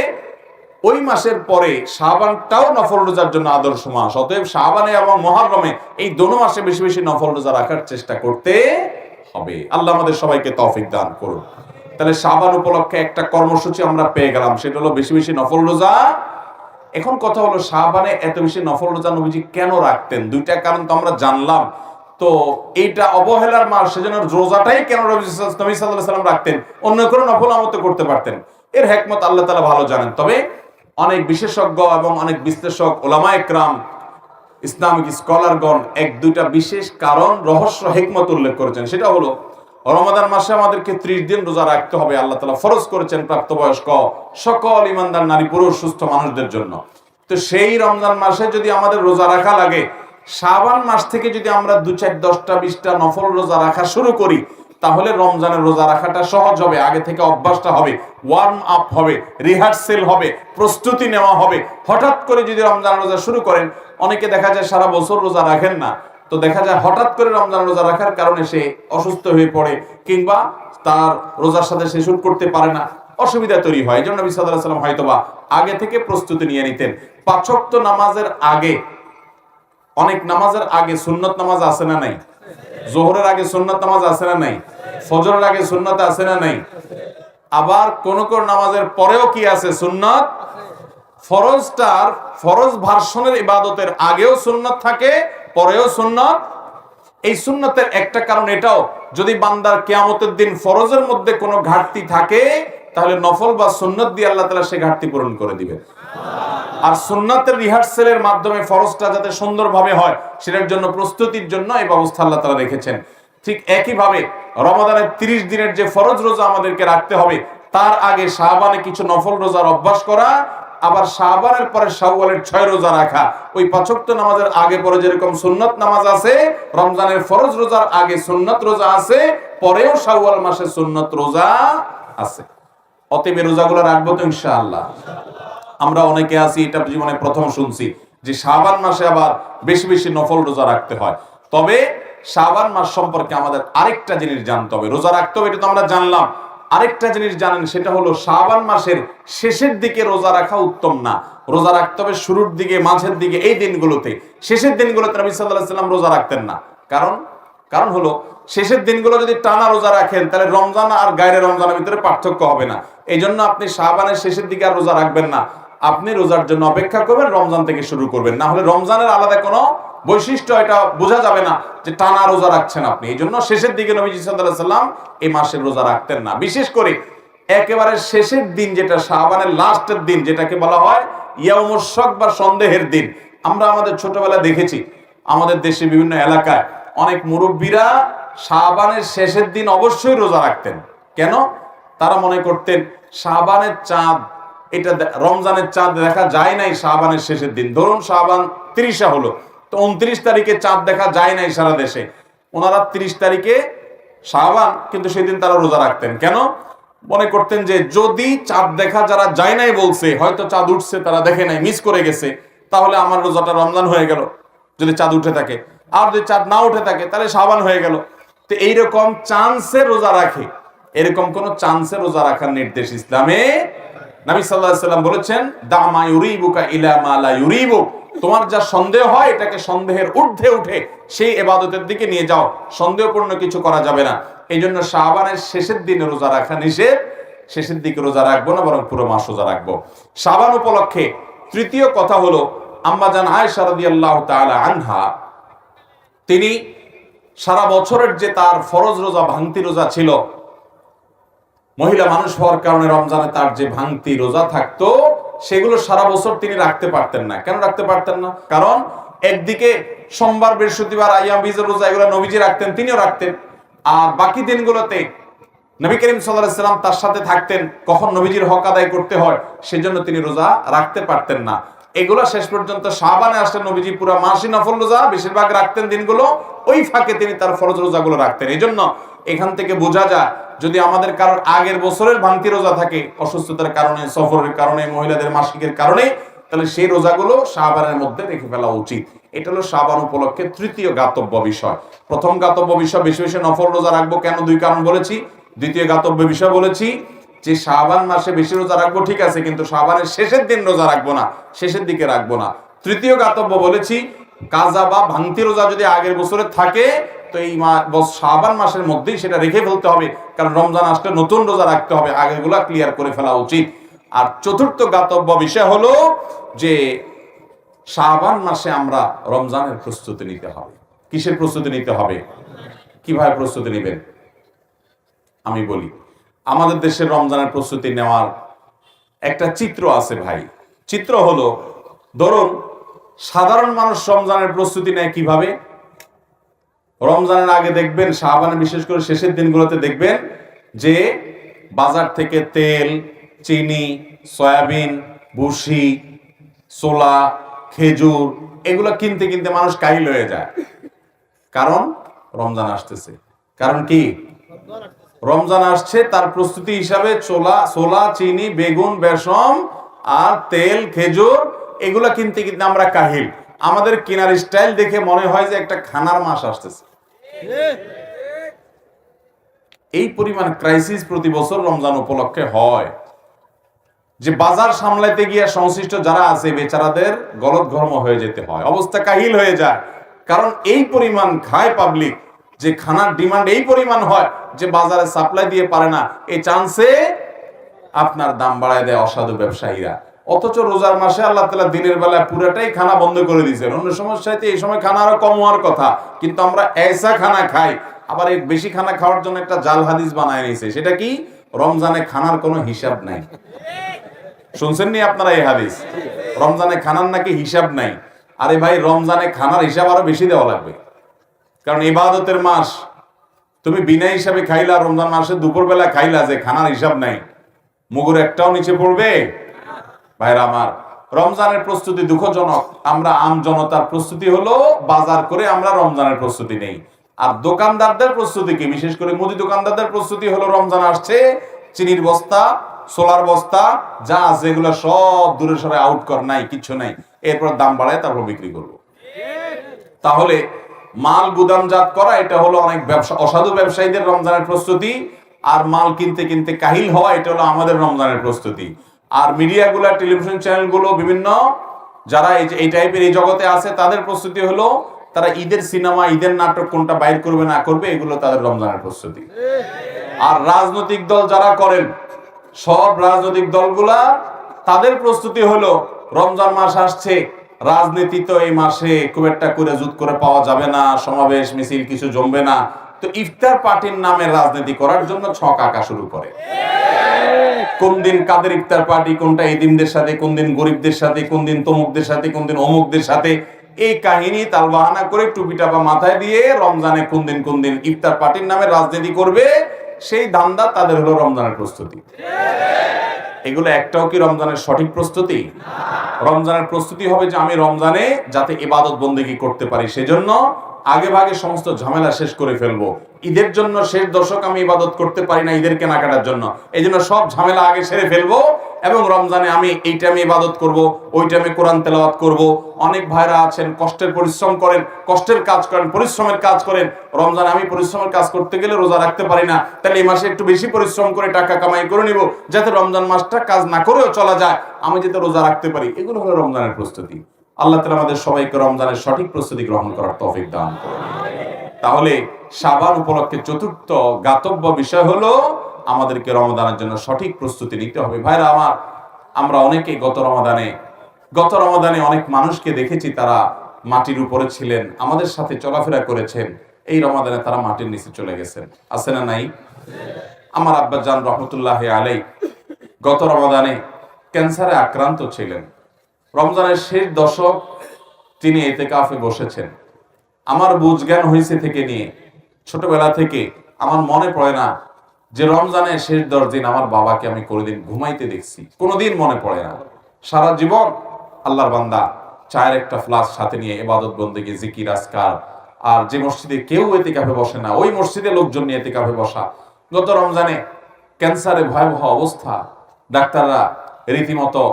ওই মাসের পরে শাবানটাও নফল রোজার জন্য আদর্শ মাস। অতএব শাবানে এবং মুহররমে এই দোনো মাসে বেশি বেশি নফল রোজা রাখার চেষ্টা করতে হবে। আল্লাহ আমাদের সবাইকে তৌফিক দান করুন। তাহলে শাবান উপলক্ষে একটা কর্মসূচি আমরা পেয়ে গেলাম, সেটা হলো বেশি বেশি নফল রোজা। এখন কথা হলো শাবানে এত বেশি নফল রোজা নবীজি কেন রাখতেন? দুইটা কারণ তো আমরা জানলাম। তো এইটা অবহেলার মাস, সেজন্য রোজাটাই কেন নবী সাল্লাল্লাহু আলাইহি সাল্লাম রাখতেন? অন্য কোনো নফল আমল করতে পারতেন। এর হিকমত আল্লাহ তাআলা ভালো জানেন। তবে অনেক বিশেষজ্ঞ এবং অনেক বিশ্লেষক, ওলামায়ে কেরাম, ইসলামিক স্কলারগণ এক দুইটা বিশেষ কারণ, রহস্য, হিকমত উল্লেখ করেছেন। সেটা হলো রমাদান মাসে আমাদেরকে 30 দিন রোজা রাখতে হবে। আল্লাহ তাআলা ফরজ করেছেন প্রাপ্তবয়স্ক সকল ঈমানদার নারী পুরুষ সুস্থ মানুষদের জন্য। তো সেই রমজান মাসে যদি আমাদের রোজা রাখা লাগে, শাবান মাস থেকে যদি আমরা 2, 4, 10টা 20টা নফল রোজা রাখা শুরু করি, তাহলে রমজানের রোজা রাখাটা সহজ হবে। আগে থেকে অভ্যাসটা হবে, ওয়ার্ম আপ হবে, রিহার্সেল হবে, প্রস্তুতি নেওয়া হবে। হঠাৎ করে যদি রমজান রোজা শুরু করেন, অনেকে দেখা যায় সারা বছর রোজা রাখেন না, তো দেখা যায় হঠাৎ করে রমজান রোজা রাখার কারণে সে অসুস্থ হয়ে পড়ে, কিংবা তার রোজার সাথে সে শুরু করতে পারে না, অসুবিধা তৈরি হয়। এই জন্য নবী সাল্লাল্লাহু আলাইহি সাল্লাম হয়তোবা আগে থেকে প্রস্তুতি নিয়ে নিতেন। 5 ওয়াক্ত নামাজের আগে, অনেক নামাজের আগে সুন্নত নামাজ আছে না নাই? যোহরের আগে সুন্নত নামাজ আছে না নাই? ফজরের আগে সুন্নত আছে না নাই? আবার কোন কোন নামাজের পরেও কি আছে? সুন্নত। ফরজ ভার্সনের ইবাদতের আগেও সুন্নত থাকে, পরেও সুন্নত। এই সুন্নতের একটা কারণ এটাও, যদি বান্দার কিয়ামতের দিন ফরজের মধ্যে কোনো ঘাটতি থাকে, তাহলে নফল বা সুন্নত দিয়ে আল্লাহ তাআলা সেই ঘাটতি পূরণ করে দিবেন। আর সুন্নাতের রিহার্সেলের মাধ্যমে ফরজটা যাতে সুন্দরভাবে হয়, সেটার জন্য প্রস্তুতির জন্য এই ব্যবস্থা আল্লাহ তাআলা রেখেছেন। ঠিক একইভাবে রমাদানের 30 দিনের যে ফরজ রোজা আমাদেরকে রাখতে হবে, তার আগে শাবানে কিছু নফল রোজার অভ্যাস করা, আবার শাবানের পরে শাওয়ালের 6 রোজা রাখা। ওই 5 ওয়াক্ত নামাজের আগে পরে যেরকম সুন্নত নামাজ আছে, রমজানের ফরজ রোজার আগে সুন্নত রোজা আছে, পরেও শাওয়াল মাসে সুন্নত রোজা আছে। অতএব এই রোজাগুলো রাখবো তো ইনশাআল্লাহ। আমরা অনেকে আছি, এটা জীবনে প্রথম শুনছি যে শাবান মাসে আবার বেশি বেশি নফল রোজা রাখতে হয়। তবে শাবান মাস সম্পর্কে আমাদের আরেকটা জিনিস জানতে হবে। রোজা রাখতে হবে এটা তো আমরা জানলাম, আরেকটা জিনিস জানেন, সেটা হলো শাবান মাসের শেষের দিকে রোজা রাখা উত্তম না। রোজা রাখতে হবে শুরুর দিকে, মাঝের দিকে, এই দিনগুলোতে। শেষের দিনগুলোতে নবী সাল্লাল্লাহু আলাইহি ওয়াসাল্লাম রোজা রাখতেন না। কারণ হলো শেষের দিনগুলো যদি টানা রোজা রাখেন, তাহলে রমজান আর গায়রে রমজানের ভিতরে পার্থক্য হবে না। এই জন্য আপনি শাবানের শেষের দিকে আর রোজা রাখবেন না, আপনি রোজার জন্য অপেক্ষা করবেন, রমজান থেকে শুরু করবেন। না হলে রমজানের আলাদা কোনো বৈশিষ্ট্য এটা বোঝা যাবে না যে টানা রোজা রাখছেন আপনি। এই জন্য শেষের দিকে নবীজি সাল্লাল্লাহু আলাইহি ওয়াসাল্লাম এই মাসের রোজা রাখতেন না। বিশেষ করে একেবারে শেষের দিন, যেটা শাবানের লাস্টের দিন, যেটাকে বলা হয় ইয়াউমুশ শক বা সন্দেহের দিন। আমরা আমাদের ছোটবেলায় দেখেছি, আমাদের দেশে বিভিন্ন এলাকায় অনেক মুরব্বীরা শাবানের শেষের দিন অবশ্যই রোজা রাখতেন। কেন? তারা মনে করতেন শাবানের চাঁদ, এটা রমজানের চাঁদ দেখা যায় নাই শাবানের শেষের দিন। ধরুন শাবান 30 হলো, তো 29 তারিখে চাঁদ দেখা যায় নাই সারা দেশে, ওনারা 30 তারিখে শাবান, কিন্তু সেদিন তারা রোজা রাখতেন। কেন? মনে করতেন যে যদি চাঁদ দেখা যারা যায় নাই বলছে, হয়তো চাঁদ উঠছে তারা দেখে নাই, মিস করে গেছে, তাহলে আমার রোজাটা রমজান হয়ে গেল যদি চাঁদ উঠে থাকে, আর যদি চাঁদ না উঠে থাকে তাহলে শাবান হয়ে গেল। তো এইরকম চান্সে রোজা রাখে, এরকম কোন চান্সে রোজা রাখার নির্দেশ ইসলামে। নবী সাল্লাল্লাহু আলাইহি সাল্লাম বলেছেন, দামা ইউরিবুকা ইলা মা লা ইউরিবুক, তোমার যা সন্দেহ হয় এটাকে সন্দেহের ঊর্ধ্বে উঠে সেই ইবাদতের দিকে নিয়ে যাও, সন্দেহপূর্ণ কিছু করা যাবে না। এই জন্য শাবানের শেষের দিনে রোজা রাখা নিষেধ, শেষের দিকে রোজা রাখবো না, বরং পুরো মাস রোজা রাখবো। শাবান উপলক্ষে তৃতীয় কথা হলো, আম্মা জান আয়েশা রাদিয়াল্লাহু তাআলা আনহা, তিনি সারা বছরের যে তার ফরজ রোজা, ভাঙতি রোজা ছিল, মহিলা মানুষ হওয়ার কারণে রমজানে তার যে ভাঙতি রোজা থাকতো সেগুলো সারা বছর তিনি রাখতে পারতেন না। কেন রাখতে পারতেন না? কারণ একদিকে সোমবার, বৃহস্পতিবার, আইয়াম বীজের রোজা এগুলো নবীজি রাখতেন, তিনিও রাখতেন, আর বাকি দিনগুলোতে নবী করিম সাল্লাল্লাহু আলাইহি সাল্লাম তার সাথে থাকতেন, কখন নবীজির হক আদায় করতে হয় সেজন্য তিনি রোজা রাখতে পারতেন না। এগুলো শেষ পর্যন্ত শাবানে আসলে নবীজি পুরো মাসই নফল রোজা বেশিরভাগ রাখতেন দিনগুলো, ওই ফাঁকে তিনি তার ফরজ রোজাগুলো রাখতেন। এই জন্য এখান থেকে বোঝা যায়, যদি আমাদের কারোর আগের বছরের ভাঙতি রোজা থাকে, অসুস্থতার কারণে, সফরের কারণে, মহিলাদের মাসিকের কারণে, তাহলে সেই রোজাগুলো শাবানের মধ্যে রেখে ফেলা উচিত। এটা হলো শাবান উপলক্ষে তৃতীয় গাতব্য বিষয়। প্রথম গাতব্য বিষয়, বেশি বেশি নফল রোজা রাখবো। কেন? দুই কারণ বলেছি। দ্বিতীয় গাতব্য বিষয় বলেছি যে শাবান মাসে বেশি রোজা রাখবো, ঠিক আছে, কিন্তু শাবানের শেষের দিন রোজা রাখবো না, শেষের দিকে রাখবো না। তৃতীয় গাতব্য বলেছি, কাজা বা ভাঙতি রোজা যদি আগের বছরে থাকে তো এই শাবান মাসের মধ্যেই সেটা রেখে ফেলতে হবে, কারণ রমজান আসলে নতুন রোজা রাখতে হবে, আগেরগুলা ক্লিয়ার করে ফেলা উচিত। আর চতুর্থ গাতব্য বিষয় হলো যে শাবান মাসে আমরা রমজানের প্রস্তুতি নিতে হবে। কিসের প্রস্তুতি নিতে হবে? কিভাবে প্রস্তুতি নেবেন আমি বলি। আমাদের দেশের রমজানের প্রস্তুতি নেওয়ার একটা চিত্র আছে ভাই। চিত্র হলো, ধরুন সাধারণ মানুষ রমজানের প্রস্তুতি নেয় কিভাবে। রমজানের আগে দেখবেন, শাবানের বিশেষ করে শেষের দিনগুলোতে দেখবেন যে বাজার থেকে তেল, চিনি, সয়াবিন, ভুসি, ছোলা, খেজুর এগুলো কিনতে কিনতে মানুষ কাহিল হয়ে যায়। কারণ রমজান আসতেছে। কারণ কি? রমজান আসছে, তার প্রস্তুতি হিসাবে ছোলা, চিনি, বেগুন, বেসম আর তেল, খেজুর এগুলা কিনতে কিনতে আমরা কাহিল। আমাদের কেনার স্টাইল দেখে মনে হয় যে একটা খানার মাস আসতেছে। এই পরিমাণ ক্রাইসিস প্রতি বছর রমজান উপলক্ষে হয় যে বাজার সামলাইতে গিয়ে সংশ্লিষ্ট যারা আছে বেচারাদের গলদঘর্ম হয়ে যেতে হয়, অবস্থা কাহিল হয়ে যায়। কারণ এই পরিমাণ খায় পাবলিক যে খানার ডিমান্ড এই পরিমাণ হয় যে বাজারে সাপ্লাই দিয়ে পারে না। এই চান্সে আপনার দাম বাড়ায় দেয় অসাধু ব্যবসায়ীরা। অথচ রোজার মাসে আল্লাহ তাআলা দিনের বেলায় পুরাটাই খানা বন্ধ করে দিয়েছেন। অন্য সমস্যাতে এই সময় খানা আরো কম হওয়ার কথা, কিন্তু আমরা এসা খানা খাই। আবার এই বেশি খানা খাওয়ার জন্য একটা জাল হাদিস বানায় নিয়েছে। সেটা কি? রমজানে খানার কোনো হিসাব নাই। শুনছেন নি আপনারা এই হাদিস? রমজানে খানার নাকি হিসাব নাই। আরে ভাই, রমজানে খানার হিসাব আরো বেশি দেওয়া লাগবে, কারণ ইবাদতের মাস। তুমি বিনা হিসাবে খাইলা, রমজান মাসে দুপুরবেলা খাইলা, যে খানার হিসাব নাই, মুগুর একটাও নিচে পড়বে? ভাইরা আমার, রমজানের প্রস্তুতি দুঃখজনক। আমরা আম জনতার প্রস্তুতি হলো বাজার করে আমরা রমজানের প্রস্তুতি নেই। আর দোকানদারদের প্রস্তুতি কি? বিশেষ করে মুদি দোকানদারদের প্রস্তুতি হলো রমজান আসছে, চিনির বস্তা, সোলার বস্তা যা আছে এগুলো সব দূরে সরে আউট কর, নাই কিছু নাই, এরপর দাম বাড়ায় তারপর বিক্রি করবো। তাহলে মাল গুদামজাত করা এটা হলো অনেক ব্যবসা, অসাধু ব্যবসায়ীদের রমজানের প্রস্তুতি। আর মাল কিনতে কিনতে কাহিল হওয়া এটা হলো আমাদের রমজানের প্রস্তুতি। আর মিডিয়াগুলো, টেলিভিশন চ্যানেলগুলো, বিভিন্ন যারা এই টাইপের এই জগতে আছে তাদের প্রস্তুতি হলো তারা ঈদের সিনেমা, ঈদের নাটক কোনটা বাইর করবে না করবে, এগুলো তাদের রমজানের প্রস্তুতি। আর রাজনৈতিক দল যারা করেন, সব রাজনৈতিক দলগুলা তাদের প্রস্তুতি হলো রমজান মাস আসছে, রাজনীতি তো এই মাসে খুব একটা করে জুত করে পাওয়া যাবে না, সমাবেশ মিছিল কিছু জমবে না, তো ইফতার পার্টির নামে রাজনীতি করার জন্য ছক আঁকা শুরু করে। কোন দিন কাদের ইফতার পার্টি, কোনটা এতিমদের সাথে, কোন দিন গরিবদের সাথে, কোন দিন তমুকদের সাথে, কোন দিন অমুকদের সাথে, এই কাহিনী তালবাহানা করে টুপি টাপা মাথায় দিয়ে রমজানে কোন দিন ইফতার পার্টির নামে রাজনীতি করবে, সেই ধান্দা তাদের হলো রমজানের প্রস্তুতি। এগুলো একটাও কি রমজানের সঠিক প্রস্তুতি? রমজানের প্রস্তুতি হবে যে আমি রমজানে যাতে ইবাদত বন্দেগী করতে পারি, সেজন্য আগে ভাগে সমস্ত ঝামেলা শেষ করে ফেলবো। ঈদের জন্য শেষ দশক আমি ইবাদত করতে পারি না ঈদের কেনাকাটার জন্য, এই জন্য সব ঝামেলা আগে সেরে ফেলবো এবং রমজানে আমি এই টাইমে ইবাদত করব, ওই টাইমে কোরআন তেলাওয়াত করব। অনেক ভাইরা আছেন কষ্টের পরিশ্রম করেন, কষ্টের কাজ করেন, পরিশ্রমের কাজ করেন। রমজানে আমি পরিশ্রমের কাজ করতে গেলে রোজা রাখতে পারি না, তাহলে এই মাসে একটু বেশি পরিশ্রম করে টাকা কামাই করে নিব, যাতে রমজান মাসটা কাজ না করেও চলা যায়, আমি যাতে রোজা রাখতে পারি। এগুলো হলো রমজানের প্রস্তুতি। আল্লাহ তাআলা আমাদের সবাইকে রমজানের সঠিক প্রস্তুতি গ্রহণ করার তৌফিক দান করুন। তাহলে শাবান উপলক্ষে চতুর্থ জ্ঞাতব্য বিষয় হলো আমাদেরকে রমজানের জন্য সঠিক প্রস্তুতি নিতে হবে। ভাইরা আমার, আমরা অনেকেই গত রমাদানে অনেক মানুষকে দেখেছি তারা মাটির উপরে ছিলেন, আমাদের সাথে চলাফেরা করেছেন। এই রমাদানে তারা মাটির নিচে চলে গেছেন, আছে না নাই? আমার আব্বাজান রহমতুল্লাহ আলাই গত রমাদানে ক্যান্সারে আক্রান্ত ছিলেন। রমজানের শেষ দশক তিনি ইতিকাফে বসেছেন। আমার বুঝ জ্ঞান হয়েছে থেকে নিয়ে ছোটবেলা থেকে আমার মনে পড়ে না যে রমজানের শেষ 10 দিন আমার বাবাকে আমি কোনোদিন ঘুমাইতে দেখছি, কোনোদিন মনে পড়ে না। সারা জীবন আল্লাহর বান্দা চায়ের একটা ফ্লাস সাথে নিয়ে ইবাদত বন্দেগী, জিকির, আজকার। আর যে মসজিদে কেউ ইতিকাফে বসে না, ওই মসজিদে লোকজন নিয়ে ইতিকাফে বসা। গত রমজানে ক্যান্সারে ভয়াবহ অবস্থা, ডাক্তাররা রীতিমতো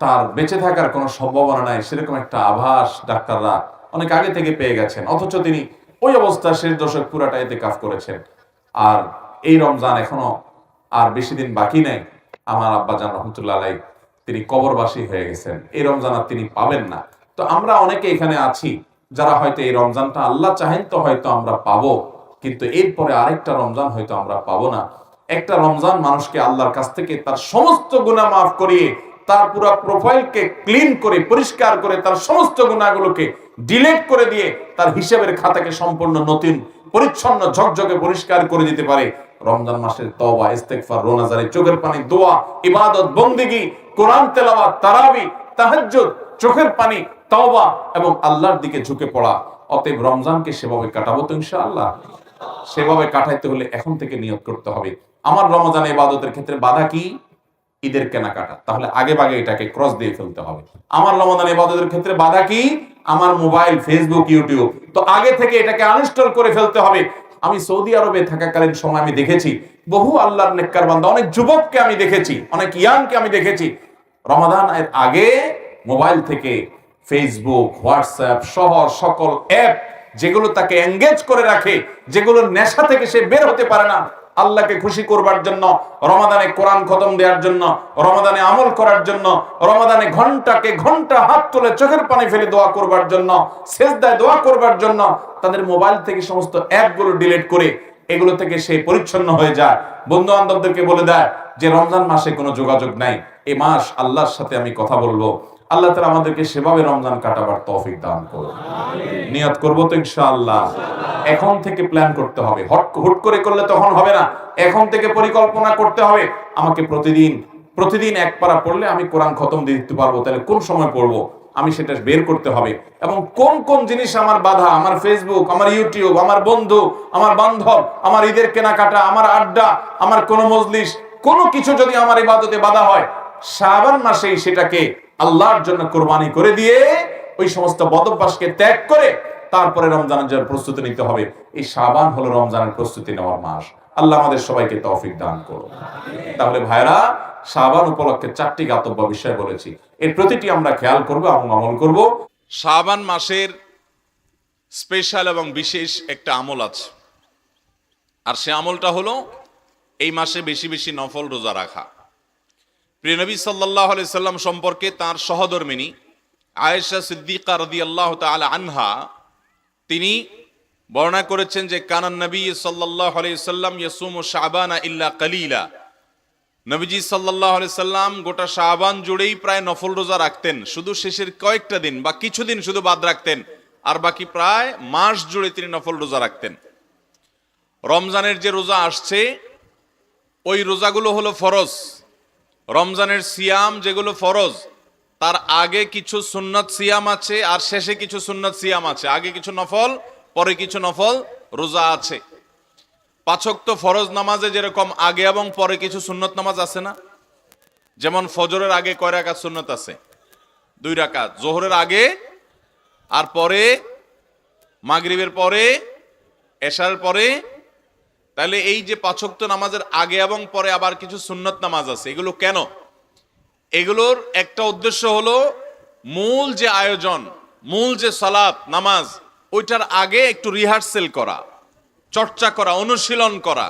তার বেঁচে থাকার কোনো সম্ভাবনা নাই সেরকম একটা আভাস ডাক্তাররা অনেক আগে থেকে পেয়ে গেছেন, অথচ তিনি ওই অবস্থা শেষ দশক পুরাটা ইতিকাফ করেছেন। আর এই রমজান এখনো আর বেশি দিন বাকি নেই। আমার আব্বাজান রহমতুল্লাহ আলাই তিনি কবরবাসী হয়ে গেছেন, এই রমজান আর তিনি পাবেন না। তো আমরা অনেকে এখানে আছি যারা হয়তো এই রমজানটা আল্লাহ চাহেন তো হয়তো আমরা পাবো, কিন্তু এরপরে আরেকটা রমজান হয়তো আমরা পাবো না। একটা রমজান মানুষকে আল্লাহর কাছ থেকে তার সমস্ত গুনাহ মাফ করিয়ে, তার পুরো প্রোফাইলকে ক্লিন করে, পরিষ্কার করে, তার সমস্ত গুনাহগুলোকে ডিলিট করে দিয়ে তার হিসাবের খাতাকে সম্পূর্ণ নতুন, পরিচ্ছন্ন, ঝকঝকে পরিষ্কার করে দিতে পারে। রমজান মাসের তওবা, ইস্তেগফার, রোনাজারি, চোখের পানি, দোয়া, ইবাদত, বন্দেগী, কোরআন তেলাওয়াত, তারাবি, তাহাজ্জুদ, চোখের পানি, তওবা এবং আল্লাহর দিকে ঝুঁকে পড়া। অতএব রমজানকে সেভাবে কাটাবো তো ইনশাআল্লাহ। সেভাবে কাটাইতে হলে এখন থেকে নিয়ত করতে হবে। আমার রমজানে ইবাদতের ক্ষেত্রে বাধা কি? ঈদের কেনাকাটা, তাহলে আগে ভাগে এটাকে ক্রস দিয়ে ফেলতে হবে। আমার রমজান ইবাদতের ক্ষেত্রে বাধা কি? আমার মোবাইল, ফেসবুক, ইউটিউব, তো আগে থেকে এটাকে আনইনস্টল করে ফেলতে হবে। আমি সৌদি আরবে থাকাকালীন সময় আমি দেখেছি বহু আল্লাহর নেককার বান্দা, অনেক যুবককে আমি দেখেছি, অনেক ইয়াংকে আমি দেখেছি রমাদান এর আগে মোবাইল থেকে ফেসবুক, হোয়াটসঅ্যাপ সহ সকল অ্যাপ যেগুলো তাকে এঙ্গেজ করে রাখে, যেগুলোর নেশা থেকে সে বের হতে পারে না, আল্লাহকে খুশি করবার জন্য, রমাদানে কোরআন খতম দেওয়ার জন্য, রমাদানে আমল করার জন্য, রমাদানে ঘন্টাকে ঘন্টা হাত তুলে চোখের পানি ফেলে দোয়া করবার জন্য, সেজদায় দোয়া করবার জন্য তাদের মোবাইল থেকে সমস্ত অ্যাপগুলো ডিলিট করে এগুলো থেকে সে পরিচ্ছন্ন হয়ে যায়। বন্ধু বান্ধবদেরকে বলে দেয় যে রমজান মাসে কোনো যোগাযোগ নাই, এই মাস আল্লাহর সাথে আমি কথা বলবো। আল্লাহ তাআলা আমাদেরকে সেভাবে রমজান কাটাবার তৌফিক দান করুন। নিয়ত করবো তো ইনশাআল্লাহ। এখন থেকে প্ল্যান করতে হবে, হুট করে করলে তখন হবে না। এখন থেকে পরিকল্পনা করতে হবে, আমাকে প্রতিদিন এক পারা পড়লে আমি কোরআন খতম দিতে পারবো, তাহলে কোন সময় পড়বো আমি সেটা বের করতে হবে। এবং কোন কোন জিনিস আমার বাধা, আমার ফেসবুক, আমার ইউটিউব, আমার বন্ধু, আমার বান্ধব, আমার ঈদের কেনাকাটা, আমার আড্ডা, আমার কোনো মজলিস, কোনো কিছু যদি আমার ইবাদতে বাধা হয়, শাবান মাসেই সেটাকে আল্লাহর জন্য কোরবানি করে দিয়ে ওই সমস্ত বদভ্যাসকে ত্যাগ করে তারপরে রমজানের জন্য প্রস্তুতি নিতে হবে। এই শাবান হলো রমজানের প্রস্তুতি নেওয়ার মাস। আল্লাহ আমাদের সবাইকে তৌফিক দান করুন। তাহলে ভাইরা, শাবান উপলক্ষে 4টি জ্ঞাতব্য বিষয় বলেছি, এর প্রতিটি আমরা খেয়াল করব এবং আমল করব। শাবান মাসের স্পেশাল এবং বিশেষ একটা আমল আছে, আর সে আমলটা হলো এই মাসে বেশি বেশি নফল রোজা রাখা। প্রিয় নবী সাল্লাল্লাহু আলাইহি সাল্লাম সম্পর্কে তার সহধর্মিণী আয়েশা সিদ্দিকা রাদিয়াল্লাহু তাআলা আনহা তিনি বর্ণনা করেছেন যে কানান নবী সাল্লাল্লাহু আলাইহি সাল্লাম ইয়াসুমু শাবানা ইল্লা কালিলা। নবীজি সাল্লাল্লাহু আলাইহি সাল্লাম গোটা শাবান জুড়েই প্রায় নফল রোজা রাখতেন, শুধু শেষের কয়েকটা দিন বা কিছুদিন শুধু বাদ রাখতেন, আর বাকি প্রায় মাস জুড়ে তিনি নফল রোজা রাখতেন। রমজানের যে রোজা আসছে ওই রোজাগুলো হলো ফরজ। রমজানের সিয়াম যেগুলো ফরজ, তার আগে কিছু সুন্নত সিয়াম আছে আর শেষে কিছু সুন্নত সিয়াম আছে। আগে কিছু নফল, পরে কিছু নফল রোজা আছে। 5 ওয়াক্ত ফরজ নামাজে যেরকম আগে এবং পরে কিছু সুন্নত নামাজ আছে না, যেমন ফজরের আগে কয় রাকাত সুন্নত আছে? 2 রাকাত। জোহরের আগে আর পরে, মাগরিবের পরে, এশারের পরে। তাহলে এই যে 5 ওয়াক্ত নামাজের আগে এবং পরে আবার কিছু সুন্নত নামাজ আছে, এগুলো কেন? এগুলোর একটা উদ্দেশ্য হলো মূল যে আয়োজন, মূল যে সালাত নামাজ, ওইটার আগে একটু রিহার্সেল করা, চর্চা করা, অনুশীলন করা,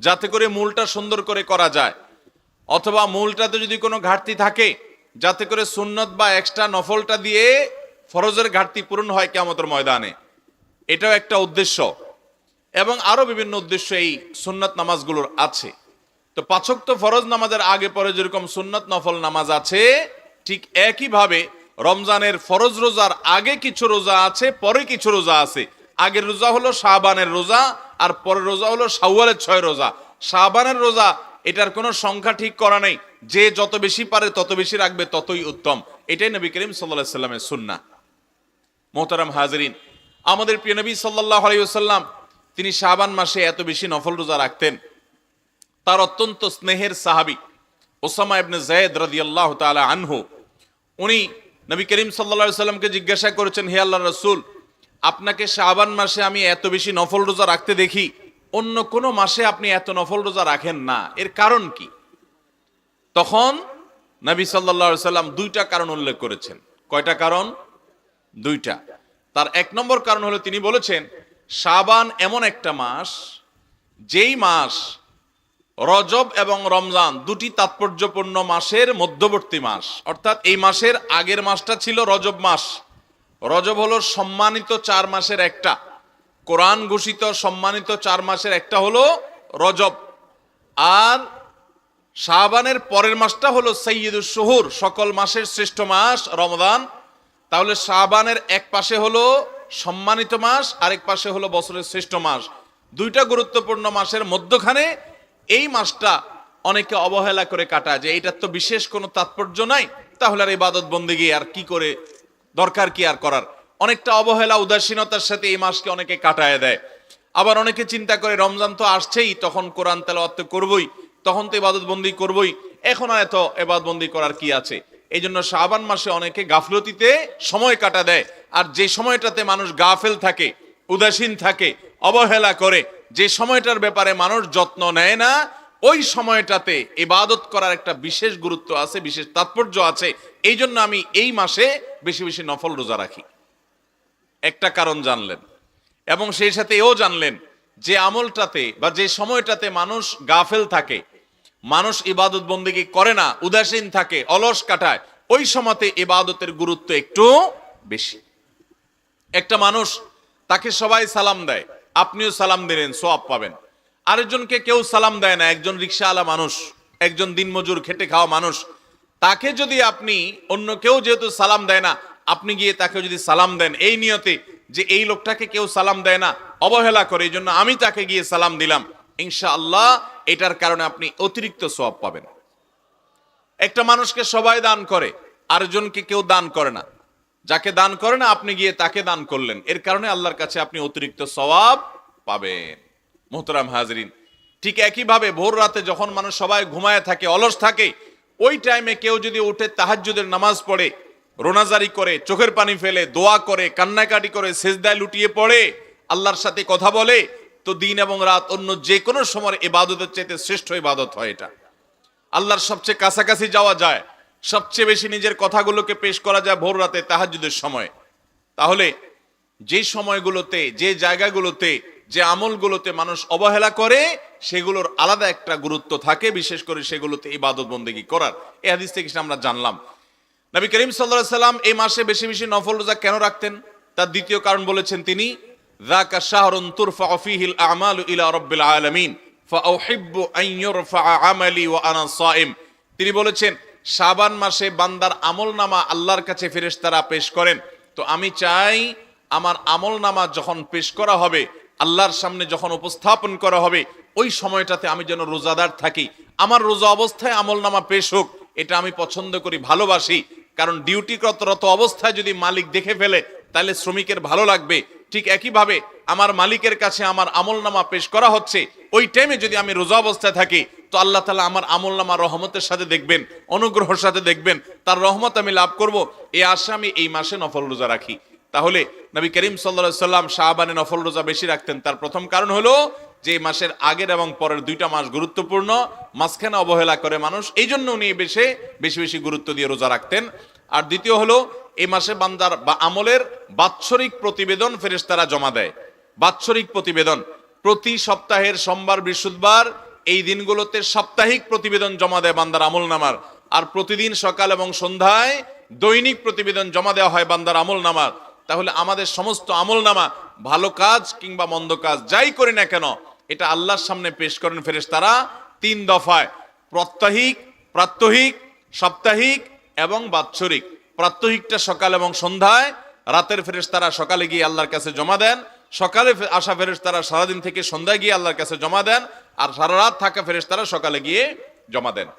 যাতে করে মূলটা সুন্দর করে করা যায়। অথবা মূলটাতে যদি কোনো ঘাটতি থাকে, যাতে করে সুন্নত বা এক্সট্রা নফলটা দিয়ে ফরজের ঘাটতি পূরণ হয় কিয়ামতের ময়দানে। এটাও একটা উদ্দেশ্য, এবং আরো বিভিন্ন উদ্দেশ্য এই সুন্নত নামাজগুলোর আছে। তো 5 ওয়াক্ত ফরজ নামাজের আগে পরে যেরকম সুন্নত নফল নামাজ আছে, ঠিক একইভাবে রমজানের ফরজ রোজার আগে কিছু রোজা আছে, পরে কিছু রোজা আছে। আগের রোজা হলো শাবানের রোজা, আর পরের রোজা হলো শাওয়ালের 6 রোজা। শাবানের রোজা, এটার কোনো সংখ্যা ঠিক করা নেই, যে যত বেশি পারে তত বেশি রাখবে ততই উত্তম। এটাই নবী করিম সাল্লাল্লাহু আলাইহি সাল্লামের সুন্নাহ। মোহতারাম হাজিরিন, আমাদের প্রিয় নবী সাল্লাল্লাহু আলাইহি ওয়াসাল্লাম তিনি শাবান মাসে এত বেশি নফল রোজা রাখতেন। তার অত্যন্ত স্নেহের সাহাবী ওসামা ইবনে যায়েদ রাদিয়াল্লাহু তাআলা আনহু, উনি নবী করিম সাল্লাল্লাহু আলাইহি সাল্লামকে জিজ্ঞাসা করেছেন, হে আল্লাহর রাসূল, আপনাকে শাবান মাসে আমি এত বেশি নফল রোজা রাখতে দেখি, অন্য কোনো মাসে আপনি এত নফল রোজা রাখেন না, এর কারণ কি? তখন নবী সাল্লাল্লাহু আলাইহি সাল্লাম 2টা কারণ উল্লেখ করেছেন। কয়টা কারণ? 2টা। তার 1 নম্বর কারণ হলো তিনি বলেছেন, শাবান এমন একটা মাস, যেই মাস রজব এবং রমজান দুটি তাৎপর্যপূর্ণ মাসের মধ্যবর্তী মাস। অর্থাৎ এই মাসের আগের মাসটা ছিল রজব মাস। রজব হলো সম্মানিত 4 মাসের একটা, কোরআন ঘোষিত সম্মানিত 4 মাসের একটা হলো রজব। আর শাবানের পরের মাসটা হলো সাইয়্যিদুশ শুহুর, সকল মাসের শ্রেষ্ঠ মাস রমজান। তাহলে শাবানের এক পাশে হলো সম্মানিত মাস, আরেক পাশে হলো বছরের শ্রেষ্ঠ মাস। 2টা গুরুত্বপূর্ণ মাসের মধ্যখানে এই মাসটা অনেকে অবহেলা করে কাটায়, যে এটার তো বিশেষ কোনো তাৎপর্য নাই, তাহলে আর ইবাদত বন্দেগী আর কি করে, দরকার কি আর করার। অনেকটা অবহেলা, উদাসীনতার সাথে এই মাসকে অনেকে কাটায় দেয়। আবার অনেকে চিন্তা করে রমজান তো আসছেই, তখন কোরআন তেলাওয়াত তো করবই, তখন তো ইবাদত বন্দি করবই, এখন আর এত ইবাদত বন্দি করার কি আছে। এই জন্য শাবান মাসে অনেকে গাফলতিতে সময় কাটা দেয়। আর যে সময়টাতে মানুষ গাফেল থাকে, উদাসীন থাকে, অবহেলা করে, যে সময়টার ব্যাপারে মানুষ যত্ন নেয় না, ওই সময়টাতে ইবাদত করার একটা বিশেষ গুরুত্ব আছে, বিশেষ তাৎপর্য আছে। এই জন্য আমি এই মাসে বেশি বেশি নফল রোজা রাখি। একটা কারণ জানলেন, এবং সেই সাথে এও জানলেন যে আমলটাতে বা যে সময়টাতে মানুষ গাফেল থাকে, মানুষ ইবাদত বন্দেগী করে না, উদাসীন থাকে, অলস কাটায়, ওই সময়তে ইবাদতের গুরুত্ব একটু বেশি। একটা মানুষ, তাকে সবাই সালাম দেয়, আপনিও সালাম দিলেন, সওয়াব পাবেন। আরেকজনকে কেউ সালাম দেয় না, একজন রিকশাওয়ালা মানুষ, একজন দিনমজুর খেটে খাওয়া মানুষ, তাকে যদি আপনি, অন্য কেউ যেহেতু সালাম দেয় না, আপনি গিয়ে তাকে যদি সালাম দেন এই নিয়তে যে এই লোকটাকে কেউ সালাম দেয় না, অবহেলা করে, এই জন্য আমি তাকে গিয়ে সালাম দিলাম, ইনশাআল্লাহ এটার কারণে আপনি অতিরিক্ত সওয়াব পাবেন। একটা মানুষকে সবাই দান করে, আরেকজনকে কেউ দান করে না, যাকে দান করে না আপনি গিয়ে তাকে দান করলেন, এর কারণে আল্লাহর কাছে আপনি অতিরিক্ত সওয়াব পাবেন। মোহতারাম হাজরিন, ঠিক একইভাবে ভোর রাতে যখন মানুষ সবাই ঘুমায় থাকে, অলস থাকে, ওই টাইমে কেউ যদি উঠে তাহাজ্জুদের নামাজ পড়ে, রোনাজারি করে, চোখের পানি ফেলে, দোয়া করে, কান্নাকাটি করে, সেজদায় লুটিয়ে পড়ে, আল্লাহর সাথে কথা বলে, তো দিন এবং রাত অন্য যে কোনো সময় ইবাদতের চাইতে শ্রেষ্ঠ ইবাদত হয় এটা। আল্লাহর সবচেয়ে কাছাকাছি যাওয়া যায়, সবচেয়ে বেশি নিজের কথাগুলোকে পেশ করা যায় ভোর রাতে তাহাজ্জুদের সময়। তাহলে যে সময়গুলোতে, যে জায়গাগুলোতে, যে আমলগুলোতে মানুষ অবহেলা করে, সেগুলোর আলাদা একটা গুরুত্ব থাকে, বিশেষ করে সেগুলোতে ইবাদত বন্দেগী করার। এই হাদিস থেকে আমরা জানলাম নবী করিম সাল্লাল্লাহু আলাইহি সাল্লাম এই মাসে বেশি বেশি নফল রোজা কেন রাখতেন। তার দ্বিতীয় কারণ বলেছেন তিনি, যাকা শাহরুন তুরফাউ ফীহিল আমালু ইলা রাব্বিল আলামিন ফাউহিব্বু আন ইউরফা আমালি ওয়া আনা সাইম। তিনি বলেছেন, শাবান মাসে বান্দার আমলনামা আল্লাহর কাছে ফেরেশতারা পেশ করেন, তো আমি চাই আমার আমলনামা যখন পেশ করা হবে, আল্লাহর সামনে যখন উপস্থাপন করা হবে, ওই সময়টাতে আমি যেন রোজাদার থাকি, আমার রোজা অবস্থায় আমলনামা পেশ হোক, এটা আমি পছন্দ করি, ভালোবাসি। কারণ ডিউটি রত অবস্থায় যদি মালিক দেখে ফেলে, তাহলে শ্রমিকের ভালো লাগবে, ঠিক একইভাবে আমার মালিকের কাছে আমার আমলনামা পেশ করা হচ্ছে, ওই টাইমে যদি আমি রোজা অবস্থায় থাকি তো আল্লাহ তাআলা আমার আমলনামা রহমতের সাথে দেখবেন, অনুগ্রহের সাথে দেখবেন, তার রহমত আমি লাভ করব। এই আশা আমি এই মাসে নফল রোজা রাখি। তাহলে নবী করিম সাল্লাল্লাহু আলাইহি সাল্লাম শাবানে নফল রোজা বেশি রাখতেন। তার প্রথম কারণ হলো যে মাসের আগের এবং পরের দুইটা মাস গুরুত্বপূর্ণ, মাঝখানে অবহেলা করে মানুষ, এই জন্য উনি বেশি বেশি গুরুত্ব দিয়ে রোজা রাখতেন। আর দ্বিতীয় হলো এই মাসে বান্দার বা আমলের বাৎসরিক প্রতিবেদন ফেরেশতারা জমা দেয়। বাৎসরিক প্রতিবেদন প্রতি সপ্তাহের সোমবার বৃহস্পতিবার এই দিনগুলোতে সাপ্তাহিক প্রতিবেদন জমা দেয় বান্দার আমলনামার। আর প্রতিদিন সকাল এবং সন্ধ্যায় দৈনিক প্রতিবেদন জমা দেওয়া হয় বান্দার আমলনামার। তাহলে আমাদের সমস্ত আমলনামা, ভালো কাজ কিংবা মন্দ কাজ যাই করি না কেন, এটা আল্লাহর সামনে পেশ করেন ফেরেশতারা 3 দফায়: প্রাত্যহিক, প্রাত্যহিক, সাপ্তাহিক এবং বাৎসরিক। প্রাত্যহিকটা সকাল এবং সন্ধ্যায়, রাতের ফেরেশতারা সকালে গিয়ে আল্লাহর কাছে জমা দেন, সকালে আসা ফেরেশতারা সারাদিন থেকে সন্ধ্যায় গিয়ে আল্লাহর কাছে জমা দেন, আর সারা রাত থাকা ফেরেশতারা সকালে গিয়ে জমা দেন।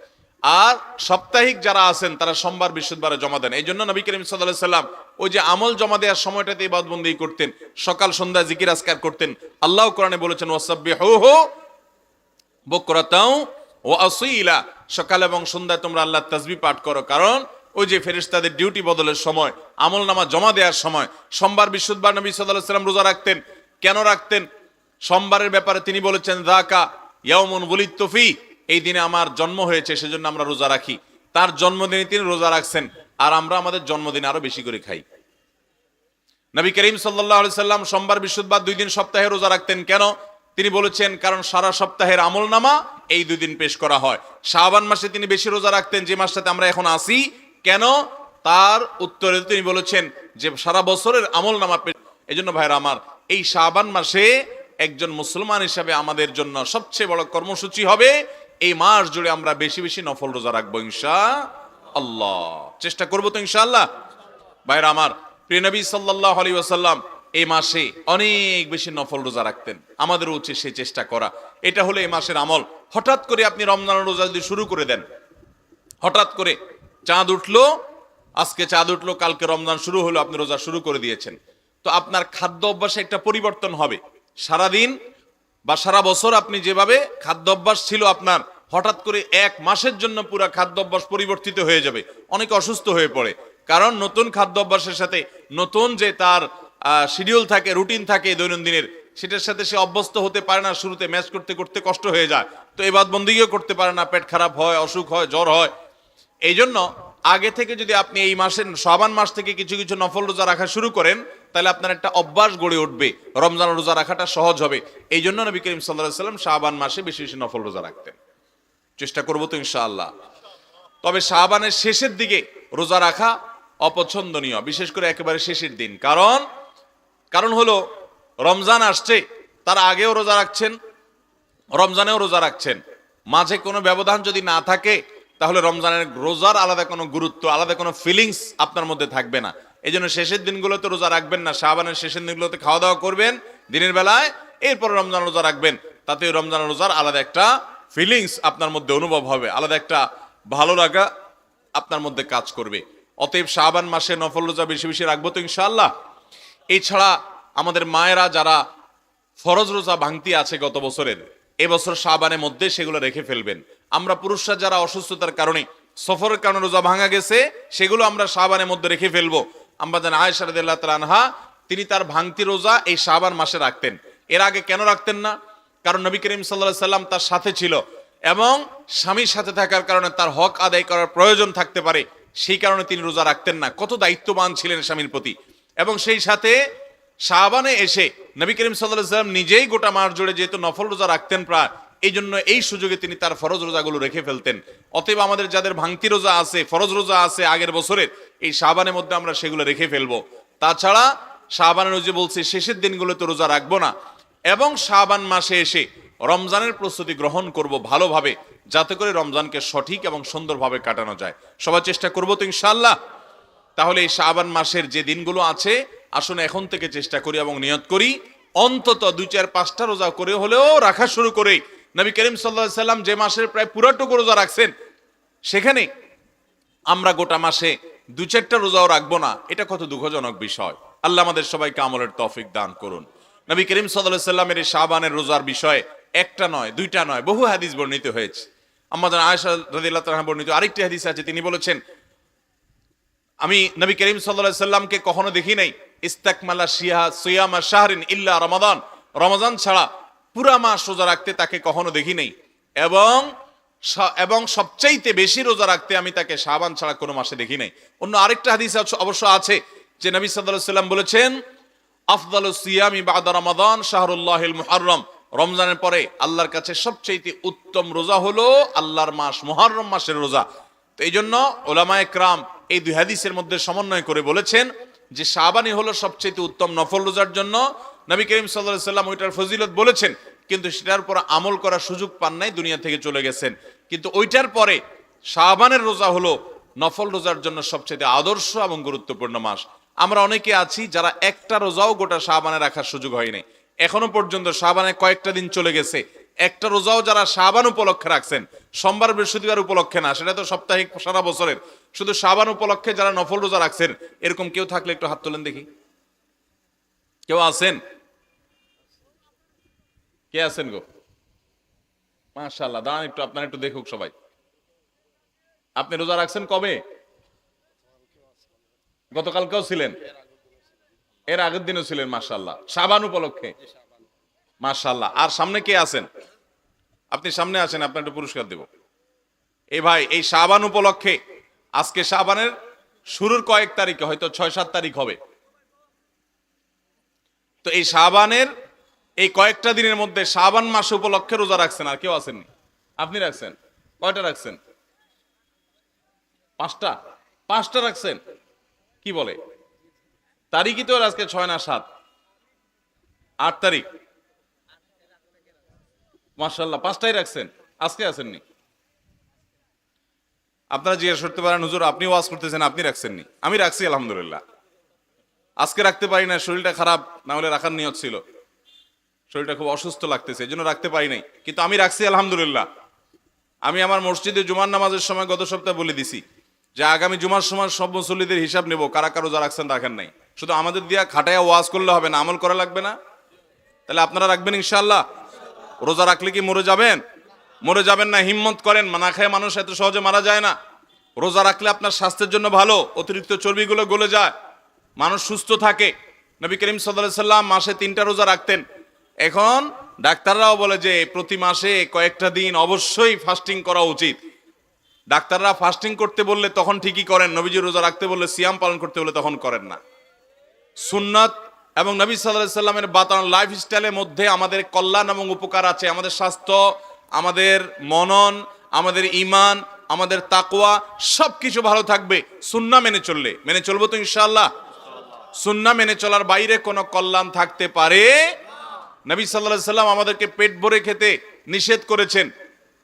আর সাপ্তাহিক যারা আছেন তারা সোমবার বৃহস্পতিবারে জমা দেন। এই জন্য নবী করিম সাল্লাল্লাহু আলাইহি সাল্লাম ওই যে আমল জমা দেওয়ার সময়টাতে ইবাদতবন্দি করতেন, সকাল সন্ধ্যা জিকির আজকার করতেন। আল্লাহ কোরআনে বলেছেন ওয়াসাব্বিহুহু বুকরাতাও ওয়া আসীলা, সকাল এবং সন্ধ্যায় তোমরা আল্লাহর তাসবিহ পাঠ করো। কারণ ওই যে ফেরেশতাদের ডিউটি বদলের সময়, আমলনামা জমা দেওয়ার সময় সোমবার বৃহস্পতিবার নবী সাল্লাল্লাহু আলাইহি সাল্লাম রোজা রাখতেন। কেন রাখতেন? সোমবারের ব্যাপারে তিনি বলেছেন যাকা ইয়াউমুন বুলিদতু ফি, এই দিনে আমার জন্ম হয়েছে সেজন্য আমরা রোজা রাখি। তার জন্মদিনে তিনি রোজা রাখছেন, আর আমরা আমাদের জন্মদিনে আরো বেশি করে খাই। নবী করিম সাল্লাল্লাহু আলাইহি সাল্লাম সোমবার বৃহস্পতিবার 2 দিন সপ্তাহে রোজা রাখতেন। কেন? তিনি বলেছেন কারণ সারা সপ্তাহের আমলনামা এই 2 দিন পেশ করা হয়। শাবান মাসে তিনি বেশি রোজা রাখতেন, যে মাসটাতে আমরা এখন আছি। কেন? তার উত্তরে তিনি বলেছেন যে সারা বছরের আমলনামা পেশ। এজন্য ভাইরা আমার, এই শাবান মাসে একজন মুসলমান হিসাবে আমাদের জন্য সবচেয়ে বড় কর্মসূচি হবে এই মাস জুড়ে আমরা বেশি বেশি নফল রোজা রাখবো ইনশাআল্লাহ। চেষ্টা করবো তো ইনশাআল্লাহ। ভাইরা আমার, প্রিয় নবী সাল্লাল্লাহু আলাইহি ওয়াসাল্লাম এই মাসে অনেক বেশি নফল রোজা রাখতেন। আমাদের উচিত সেই চেষ্টা করা। এটা হলো এই মাসের আমল। হঠাৎ করে আপনি রমজানের রোজা যদি শুরু করে দেন, হঠাৎ করে চাঁদ উঠলো, আজকে চাঁদ উঠলো, কালকে রমজান শুরু হলো, আপনি রোজা শুরু করে দিয়েছেন, তো আপনার খাদ্য অভ্যাসে একটা পরিবর্তন হবে। সারাদিন বা সারা বছর আপনি যেভাবে খাদ্য অভ্যাস ছিল আপনার, হঠাৎ করে 1 মাসের জন্য পুরো খাদ্য অভ্যাস পরিবর্তিত হয়ে যাবে। অনেকে অসুস্থ হয়ে পড়ে, কারণ নতুন খাদ্য অভ্যাসের সাথে নতুন যে তার শিডিউল থাকে, রুটিন থাকে দৈনন্দিনের, সেটার সাথে সে অভ্যস্ত হতে পারে না। শুরুতে ম্যাচ করতে করতে কষ্ট হয়ে যায়, তো ইবাদতবন্দিও করতে পারে না, পেট খারাপ হয়, অসুখ হয়, জ্বর হয়। এই জন্য আগে থেকে যদি আপনি এই মাসের শাবান মাস থেকে কিছু কিছু নফল রোজা রাখা শুরু করেন, তাহলে আপনার একটা অভ্যাস গড়ে উঠবে, রমজান রোজা রাখাটা সহজ হবে। এই জন্য নবী করিম সাল্লাল্লাহু আলাইহি ওয়াসাল্লাম শাবান মাসে বেশি বেশি নফল রোজা রাখতেন। চেষ্টা করবো তো ইনশাআল্লাহ। তবে শাবানের শেষের দিকে রোজা রাখা অপছন্দনীয়, বিশেষ করে একেবারে শেষের দিন। কারণ হলো রমজান আসছে, তার আগেও রোজা রাখছেন, রমজানেও রোজা রাখছেন, মাঝে কোনো ব্যবধান যদি না থাকে তাহলে রমজানের রোজার আলাদা কোনো গুরুত্ব, আলাদা কোনো ফিলিংস আপনার মধ্যে থাকবে না। এই জন্য শেষের দিনগুলোতে রোজা রাখবেন না, শাবানের শেষের দিনগুলোতে খাওয়া দাওয়া করবেন দিনের বেলায়, এরপর রমজান রোজা রাখবেন। তাতে রমজান রোজার আলাদা একটা ফিলিংস আপনার মধ্যে অনুভব হবে, আলাদা একটা ভালো লাগা আপনার মধ্যে কাজ করবে। অতএব শাবান মাসে নফল রোজা বেশি বেশি রাখবো তো ইনশাআল্লাহ। এছাড়া আমাদের মায়েরা যারা ফরজ রোজা ভাঙতি আছে গত বছরের, এবছর শাবানের মধ্যে সেগুলো রেখে ফেলবেন। আমরা পুরুষরা যারা অসুস্থতার কারণে, সফরের কারণে রোজা ভাঙা গেছে, সেগুলো আমরা শাবানের মধ্যে রেখে ফেলবো। আমরা জানি আয়েশা রাদিয়াল্লাহু তাআলা আনহা, তিনি তার ভাঙতি রোজা এই শাবান মাসে রাখতেন। এর আগে কেন রাখতেন না? কারণ নবী করিম সাল্লাল্লাহু আলাইহি সাল্লাম তার সাথে ছিল, এবং স্বামীর সাথে থাকার কারণে তার হক আদায় করার প্রয়োজন থাকতে পারে, সেই কারণে তিনি রোজা রাখতেন না। কত দায়িত্ববান ছিলেন স্বামীর প্রতি। এবং সেই সাথে শাবানে এসে নবী করিম সাল্লাল্লাহু আলাইহি সাল্লাম নিজেই গোটা মাস জুড়ে যেহেতু নফল রোজা রাখতেন প্রায়, এই জন্য এই সুযোগে তিনি তার ফরজ রোজাগুলো রেখে ফেলতেন। অতএব আমাদের যাদের ভাঙতি রোজা আছে, ফরজ রোজা আছে আগের বছরের, এই শাবানের মধ্যে আমরা সেগুলো রেখে ফেলবো। তাছাড়া শাবানের রোজা বলছে শেষের দিনগুলোতে রোজা রাখবো না, এবং শাবান মাসে এসে রমজানের প্রস্তুতি গ্রহণ করব ভালোভাবে, যাতে করে রমজানকে সঠিক এবং সুন্দরভাবে কাটানো যায়। সবাই চেষ্টা করবো তো ইনশাআল্লাহ। তাহলে এই শাবান মাসের যে দিনগুলো আছে, আসুন এখন থেকে চেষ্টা করি এবং নিয়ত করি অন্তত 2-4-5টা রোজা করে হলেও রাখা শুরু করে। নবী করিম সাল্লাল্লাহু আলাইহি সাল্লাম যে মাসের প্রায় পুরাটুকু রোজা রাখছেন, সেখানে আমরা গোটা মাসে 2-4টা রোজাও রাখবো না, এটা কত দুঃখজনক বিষয়। আল্লাহ আমাদের সবাইকে আমলের তৌফিক দান করুন। নবী করিম সাল্লাল্লাহু আলাইহি সাল্লামের এই শাবানের রোজার বিষয়ে একটা নয়, দুইটা নয়, বহু হাদিস বর্ণিত হয়েছে। আম্মা জান আয়েশা রাদিয়াল্লাহু তাআলা বর্ণিত আরেকটি হাদিস আছে, তিনি বলেছেন, আমি নবী করিম সাল্লাল্লাহু আলাইহি সাল্লামকে কখনো দেখি নাই ইস্তাকমালা সিয়ামা শাহরিন ইল্লা রমাদান, রমজান ছাড়া পুরা মাস রোজা রাখতে তাকে কখনো দেখি নাই, এবং সবচাইতে বেশি রোজা রাখতে আমি তাকে শাবান ছাড়া কোনো মাসে দেখি নাই। অন্য আরেকটা হাদিস অবশ্য আছে যে নবী সাল্লাল্লাহু আলাইহি সাল্লাম বলেছেন, আফদালুস সিয়ামি বাদা রমাদান শাহরুল্লাহিল মুহাররম, রমজানের পরে আল্লাহর কাছে সবচাইতে উত্তম রোজা হলো আল্লাহর মাস মুহররম মাসের রোজা। তো এই জন্য উলামায়ে কেরাম এই দুই হাদিসের মধ্যে সমন্বয় করে বলেছেন যে শাবানই হলো সবচাইতে উত্তম নফল রোজার জন্য। নবী করিম সাল্লাল্লাহু আলাইহি সাল্লাম ওইটার ফজিলত বলেছেন, কিন্তু সেটার পর আমল করার সুযোগ পান নাই, দুনিয়া থেকে চলে গেছেন। কিন্তু ওইটার পরে শাবানের রোজা হলো নফল রোজার জন্য সবচেয়ে আদর্শ এবং গুরুত্বপূর্ণ মাস। আমরা অনেকে আছি যারা একটা রোজাও গোটা শাবানে রাখার সুযোগ হয়নি, এখনো পর্যন্ত শাবানে কয়েকটা দিন চলে গেছে, একটা রোজাও যারা শাবান উপলক্ষে রাখছেন, সোমবার বৃহস্পতিবার উপলক্ষে না, সেটা তো সাপ্তাহিক সারা বছরের, শুধু শাবান উপলক্ষে যারা নফল রোজা রাখছেন, এরকম কেউ থাকলে একটু হাত তোলেন দেখি। কেউ আছেন? কে আছেন গো? মাশাআল্লাহ, দাঁড়ান একটু, আপনারা একটু দেখুক সবাই। আপনি রোজা রাখছেন কবে? গতকালকেও ছিলেন, এর আগের দিনও ছিলেন, মাশাআল্লাহ, শাবান উপলক্ষে, মাশাআল্লাহ। আর সামনে কে আছেন? আপনি সামনে আসেন, আপনার একটু পুরস্কার দেব। এই ভাই, এই শাবান উপলক্ষে, আজকে শাবানের শুরুর কয়েক তারিখে, হয়তো 6-7 তারিখ হবে, তো এই শাবানের এই কয়েকটা দিনের মধ্যে শাবান মাস উপলক্ষে রোজা রাখছেন আর কেউ আসেননি? আপনি রাখছেন? কয়টা রাখছেন? 5টা রাখছেন? কি বলে, তারিখই তো আজকে 6 না 7? 8 তারিখ, মাশাআল্লাহ, 5টাই রাখছেন, আজকে আসেননি। আপনারা জিজ্ঞেস করতে পারেন, হুজুর আপনি ওয়াজ করতেছেন, আপনি রাখছেননি? আমি রাখছি আলহামদুলিল্লাহ। আজকে রাখতে পারি না, শরীরটা খারাপ, না হলে রাখার নিয়ত ছিল, শরীরটা খুব অসুস্থ লাগতেছে, এই জন্য রাখতে পারি নাই, কিন্তু আমি রাখছি আলহামদুলিল্লাহ। আমি আমার মসজিদে জুমার নামাজের সময় গত সপ্তাহে বলে দিছি যে আগামী জুমার সময় সব মুসল্লিদের হিসাব নেব, কারা কারা রোজা রাখছেন রাখেন নাই। শুধু আমাদের দিয়া খাটায়া ওয়াজ করলে হবে না, আমল করা লাগবে না? তাহলে আপনারা রাখবেন ইনশাআল্লাহ? রোজা রাখলে কি মরে যাবেন? মরে যাবেন না, হিম্মত করেন, না খেয়ে মানুষ এত সহজে মারা যায় না। রোজা রাখলে আপনার স্বাস্থ্যের জন্য ভালো, অতিরিক্ত চর্বিগুলো গলে যায়, মানুষ সুস্থ থাকে। নবী করিম সাল্লাল্লাহু আলাইহি সাল্লাম মাসে 3টা রোজা রাখতেন। এখন ডাক্তাররাও বলে যে প্রতি মাসে কয়েকটা দিন অবশ্যই ফাস্টিং করা উচিত। ডাক্তাররা ফাস্টিং করতে বললে তখন ঠিকই করেন, নবীজি রোজা রাখতে বললে, সিয়াম পালন করতে বললে তখন করেন না। সুন্নাত এবং নবী সাল্লাল্লাহু আলাইহি সাল্লামের বাতানো লাইফস্টাইলের মধ্যে আমাদের কল্যাণ এবং উপকার আছে। আমাদের স্বাস্থ্য, আমাদের মনন, আমাদের ঈমান, আমাদের তাকওয়া সবকিছু ভালো থাকবে সুন্নাহ মেনে চললে। মেনে চলবো তো ইনশাআল্লাহ? সুন্নাহ মেনে চলার বাইরে কোনো কল্যাণ থাকতে পারে? নবী সাল্লাল্লাহু আলাইহি সাল্লাম আমাদেরকে পেট ভরে খেতে নিষেধ করেছেন।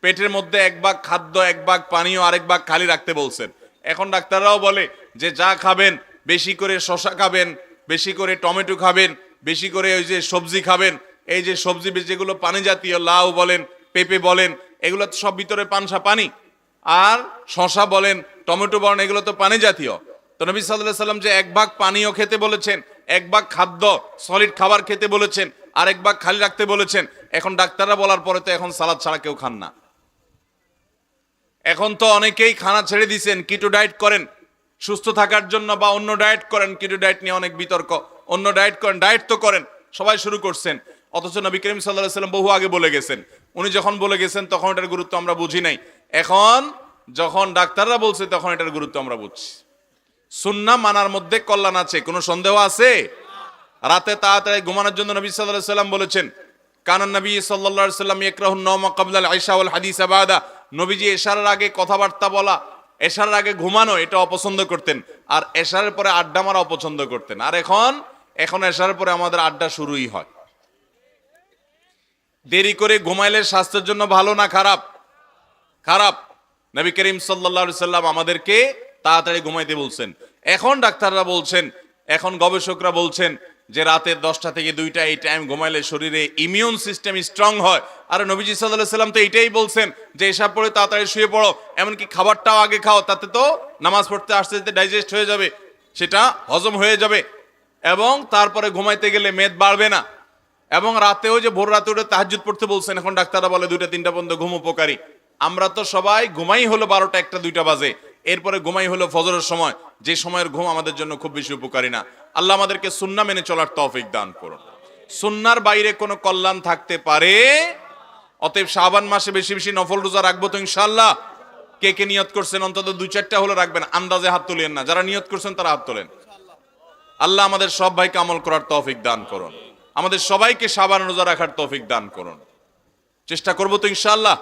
পেটের মধ্যে 1 ভাগ খাদ্য, 1 ভাগ পানীয়, আরেক ভাগ খালি রাখতে বলছেন। এখন ডাক্তাররাও বলে যে যা খাবেন, বেশি করে শসা খাবেন, বেশি করে টমেটো খাবেন, বেশি করে ওই যে সবজি খাবেন। এই যে সবজি যেগুলো পানি জাতীয়, লাউ বলেন, পেঁপে বলেন, এগুলো তো সব ভিতরে পানি, আর শসা বলেন, টমেটো বলেন, এগুলো তো পানি জাতীয়। তো নবী সাল্লাল্লাহু আলাইহি সাল্লাম যে 1 ভাগ পানীয় খেতে বলেছেন, 1 ভাগ খাদ্য সলিড খাবার খেতে বলেছেন, আর 1 ভাগ খালি রাখতে বলেছেন। এখন ডাক্তাররা বলার পরে তো এখন সালাদ ছাড়া কেউ খান না। এখন তো অনেকেই খানা ছেড়ে দিয়েছেন, কিটো ডায়েট করেন সুস্থ থাকার জন্য, বা অন্য ডায়েট করেন। কিটো ডায়েট নিয়ে অনেক বিতর্ক, অন্য ডায়েট করেন, ডায়েট তো করেন, সবাই শুরু করছেন। অথচ নবী করিম সাল্লাল্লাহু আলাইহি সাল্লাম বহু আগে বলে গেছেন। উনি যখন বলে গেছেন তখন এটার গুরুত্ব আমরা বুঝি নাই, এখন যখন ডাক্তাররা বলছে তখন এটার গুরুত্ব আমরা বুঝছি। সুন্নাহ মানার মধ্যে কল্যাণ আছে, কোনো সন্দেহ আছে? রাতে তাড়াতাড়ি ঘুমানোর জন্য নবী সাল্লাল্লাহু আলাইহি সাল্লাম বলেছেন, কানান নবী সাল্লাল্লাহু আলাইহি সাল্লাম ইয়াকরাহুন নাওমা ক্বাবলা আল-ইশা ওয়াল হাদিসা বাদা। নবীজি এশারের আগে কথাবার্তা বলা, এশারের আগে ঘুমানো এটা অপছন্দ করতেন, আর এশারের পরে আড্ডা মারা অপছন্দ করতেন। আর এখন এশারের পরে আমাদের আড্ডা শুরুই হয়। দেরি করে ঘুমাইলে স্বাস্থ্যের জন্য ভালো না খারাপ? খারাপ। নবী করিম সাল্লাল্লাহু আলাইহি সাল্লাম আমাদেরকে তাড়াতাড়ি ঘুমাইতে বলছেন। এখন ডাক্তাররা বলছেন, এখন গবেষকরা বলছেন যে রাতে 10টা থেকে 2টা এই টাইম ঘুমাইলে শরীরে ইমিউন সিস্টেম স্ট্রং হয়। আর নবীজি সাল্লাল্লাহু আলাইহি সাল্লাম তো এটাই বলছেন যে এসব পড়ে তাড়াতাড়ি শুয়ে পড়ো, এমনকি খাবারটাও আগে খাও, তাতে তো নামাজ পড়তে আসতে আসতে ডাইজেস্ট হয়ে যাবে, সেটা হজম হয়ে যাবে। এবং তারপরে ঘুমাইতে গেলে মেদ বাড়বে না, এবং রাতেও যে ভোর রাতে উঠে তাহাজ্জুদ পড়তে বলছেন, এখন ডাক্তাররা বলে 2টা-3টা পর্যন্ত ঘুম উপকারী। আমরা তো সবাই ঘুমাই হলো 12টা 1টা 2টা বাজে, এরপরে ঘুমাই হলো ফজরের সময়, যে সময়ের ঘুম আমাদের জন্য খুব বেশি উপকারী না। আল্লাহ আমাদেরকে সুন্নাহ মেনে চলার তৌফিক দান করুন। সুন্নাহর বাইরে কোনো কল্যাণ থাকতে পারে? অতএব শাবান মাসে বেশি বেশি নফল রোজা রাখবো তো ইনশাআল্লাহ। কে কে নিয়ত করছেন অন্তত 2-4টা হলো রাখবেন, আন্দাজে হাত তুলেন না, যারা নিয়ত করছেন তারা হাত তোলেন। আল্লাহ আমাদের সব ভাইকে আমল করার তৌফিক দান করুন, আমাদের সবাইকে শাবান রোজা রাখার তৌফিক দান করুন। চেষ্টা করবো তো ইনশাআল্লাহ।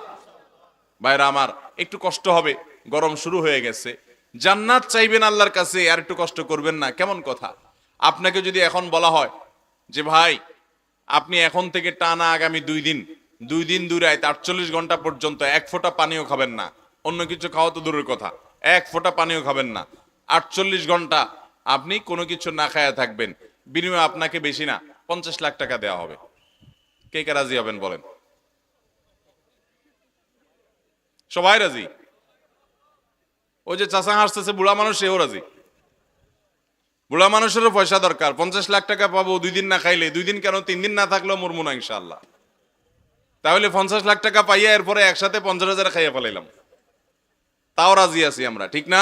ভাইরা আমার, একটু কষ্ট হবে, গরম শুরু হয়ে গেছে। জান্নাত চাইবেন আল্লাহর কাছে, আর একটু কষ্ট করবেন না, কেমন কথা? আপনাকে যদি এখন বলা হয় যে ভাই আপনি এখন থেকে টানা আগামী 2 দিন 2 রাত 48 ঘন্টা পর্যন্ত 1 ফোঁটা পানিও খাবেন না, অন্য কিছু খাওয়া তো দূরের কথা, 1 ফোঁটা পানিও খাবেন না, 48 ঘন্টা আপনি কোনো কিছু না খায়া থাকবেন, বিনিময়ে আপনাকে বেশি না 50 লাখ টাকা দেওয়া হবে। কে কে রাজি হবেন বলেন? সবাই রাজি? ওই যে চাচা হাসতেছে বুড়া মানুষ, সেও রাজি। বুড়া মানুষেরও পয়সা দরকার, 50 লাখ টাকা পাবো 2 দিন না খাইলে, 2 দিন কেন 3 দিন না থাকলেও মরমু না ইনশাআল্লাহ। তাহলে 50 লাখ টাকা পাইয়া এরপরে একসাথে 50,000 খাইয়া ফেলাইলাম, তাও রাজি আছি আমরা, ঠিক না?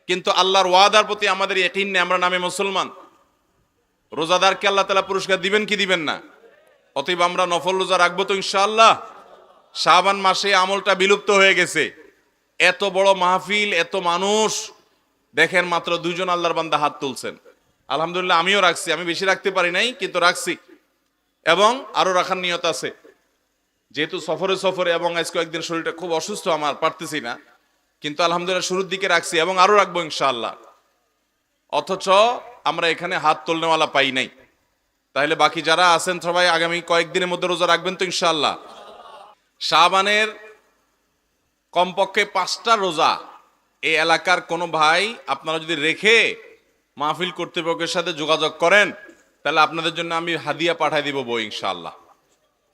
কিন্তু আল্লাহর ওয়াদার প্রতি আমাদের ইয়াকিন নেই, আমরা নামে মুসলমান। রোজাদারকে আল্লাহ তাআলা পুরস্কার দিবেন কি দিবেন না? অতএব আমরা নফল রোজা রাখবো তো ইনশাআল্লাহ। শাবান মাসে আমলটা বিলুপ্ত হয়ে গেছে। এত বড় মাহফিল, এত মানুষ, দেখেন মাত্র 2 জন আল্লাহর বান্দা হাত তুলছেন। আলহামদুলিল্লাহ, আমিও রাখছি, আমি বেশি রাখতে পারি নাই কিন্তু রাখছি, এবং আরো রাখার নিয়ত আছে। যেহেতু সফরে এবং আজ কয়েকদিন শরীরটা খুব অসুস্থ, আমার পারতেছি না, কিন্তু আলহামদুলিল্লাহ শুরুর দিকে রাখছি এবং আরো রাখবো ইনশাআল্লাহ। অথচ আমরা এখানে হাত তোলনেওয়ালা পাই নাই। তাহলে বাকি যারা আছেন সবাই আগামী কয়েকদিনের মধ্যে রোজা রাখবেন তো ইনশাআল্লাহ। শাবানের কমপক্ষে 5টা রোজা এই এলাকার কোনো ভাই আপনারা যদি রেখে মাহফিল কর্তৃপক্ষের সাথে যোগাযোগ করেন, তাহলে আপনাদের জন্য আমি হাদিয়া পাঠাই দিব বই ইনশাআল্লাহ।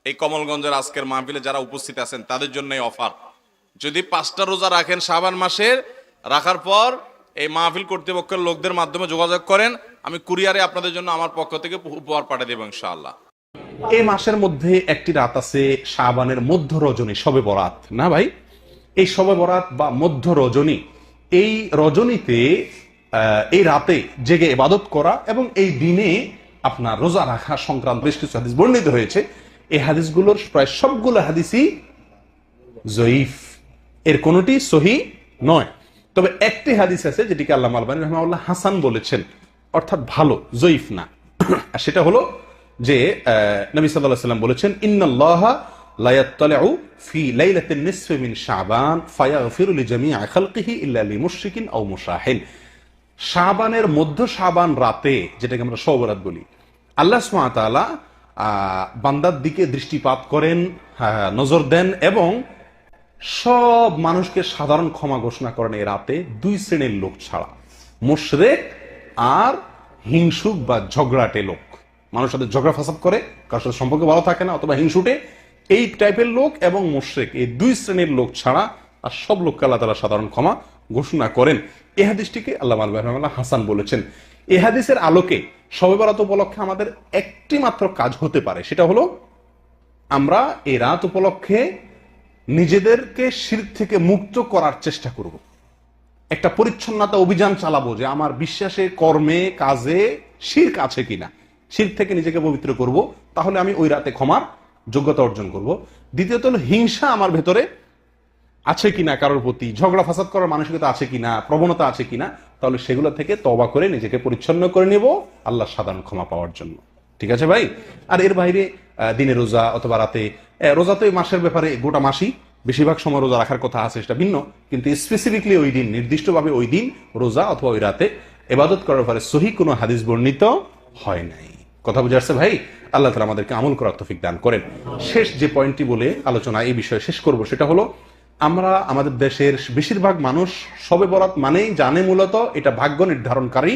এই কমলগঞ্জের আজকের মাহফিলে যারা উপস্থিত আছেন তাদের জন্য এই অফার। যদি 5টা রোজা রাখেন শাবান মাসের, রাখার পর এই মাহফিল কর্তৃপক্ষের লোকদের মাধ্যমে যোগাযোগ করেন, আমি কুরিয়ারে আপনাদের জন্য আমার পক্ষ থেকে উপহার পাঠিয়ে দেব ইনশাআল্লাহ। এই মাসের মধ্যে একটি রাত আছে শাবানের মধ্য রজনী, শবে বরাত না ভাই? এই শবে বরাত বা মধ্য রজনী, এই রজনীতে এই রাতে জেগে ইবাদত করা এবং এই দিনে আপনার রোজা রাখা সংক্রান্ত বেশ কিছু হাদিস বর্ণিত হয়েছে। এই হাদিসগুলোর প্রায় সবগুলো হাদিসই জয়ীফ, এর কোনোটি সহি নয়। তবে একটি হাদিস আছে যেটিকে আল্লামা আলবানী রাহিমাহুল্লাহ হাসান বলেছেন, অর্থাৎ ভালো, জয়ীফ না। আর সেটা হলো যে নবী সাল্লাল্লাহু আলাইহি ওয়াসাল্লাম বলেছেন, ইন্নাল্লাহা লা ইয়াত্তালিউ ফি লাইলাতিন নিসফি মিন শাবান ফায়াগফিরু লিজামিই খালকিহি ইল্লা লিমুশরিকিন আও মুশাহিন। শাবানের মধ্য শাবান রাতে, যেটাকে আমরা শবে বরাত বলি, আল্লাহ সুবহানাহু ওয়া তাআলা বান্দার দিকে দৃষ্টিপাত করেন, নজর দেন এবং সব মানুষকে সাধারণ ক্ষমা ঘোষণা করেন এই রাতে 2 শ্রেণীর লোক ছাড়া, মুশরিক আর হিংসুক বা ঝগড়াটে লোক। মানুষের সাথে ঝগড়া ফাসাদ করে, কারোর সাথে সম্পর্ক ভালো থাকে না, অথবা হিংসুটে, এই টাইপের লোক এবং মুশরিক, এই 2 শ্রেণীর লোক ছাড়া আর সব লোককে আল্লাহ তাআলা সাধারণ ক্ষমা ঘোষণা করেন। এই হাদিসটিকে আল্লামা আলবানী রাহিমাহুল্লাহ হাসান বলেছেন। এই হাদিসের আলোকে শবে বরাত উপলক্ষে আমাদের একটি মাত্র কাজ হতে পারে, সেটা হলো আমরা এই রাত উপলক্ষে নিজেদেরকে শিরক থেকে মুক্ত করার চেষ্টা করব, একটা পরিচ্ছন্নতা অভিযান চালাবো যে আমার বিশ্বাসে, কর্মে, কাজে শিরক আছে কিনা, শিরক থেকে নিজেকে পবিত্র করব, তাহলে আমি ওই রাতে ক্ষমার যোগ্যতা অর্জন করব। দ্বিতীয়ত হলো হিংসা আমার ভেতরে আছে কিনা, কারোর প্রতি ঝগড়া ফাসাদ করার মানসিকতা আছে কিনা, প্রবণতা আছে কিনা, তাহলে সেগুলো থেকে তওবা করে নিজেকে পরিচ্ছন্ন করে নেব আল্লাহর সাধারণ ক্ষমা পাওয়ার জন্য। ঠিক আছে ভাই? আর এর বাইরে দিনে রোজা অথবা রাতে রোজা, তো এই মাসের ব্যাপারে গোটা মাসই বেশিরভাগ সময় রোজা রাখার কথা আছে, সেটা ভিন্ন, কিন্তু স্পেসিফিকলি ওই দিন, নির্দিষ্টভাবে ওই দিন রোজা অথবা ওই রাতে ইবাদত করার ব্যাপারে সহিহ কোনো হাদিস বর্ণিত হয় নাই। কথা বুঝে আসছে ভাই? আল্লাহ তাআলা আমাদেরকে আমল করার তৌফিক দান করেন। শেষ যে পয়েন্টটি বলে আলোচনা এই বিষয়ে শেষ করব, সেটা হলো আমরা আমাদের দেশের বেশিরভাগ মানুষ শবে বরাত মানেই জানে মূলত এটা ভাগ্য নির্ধারণকারী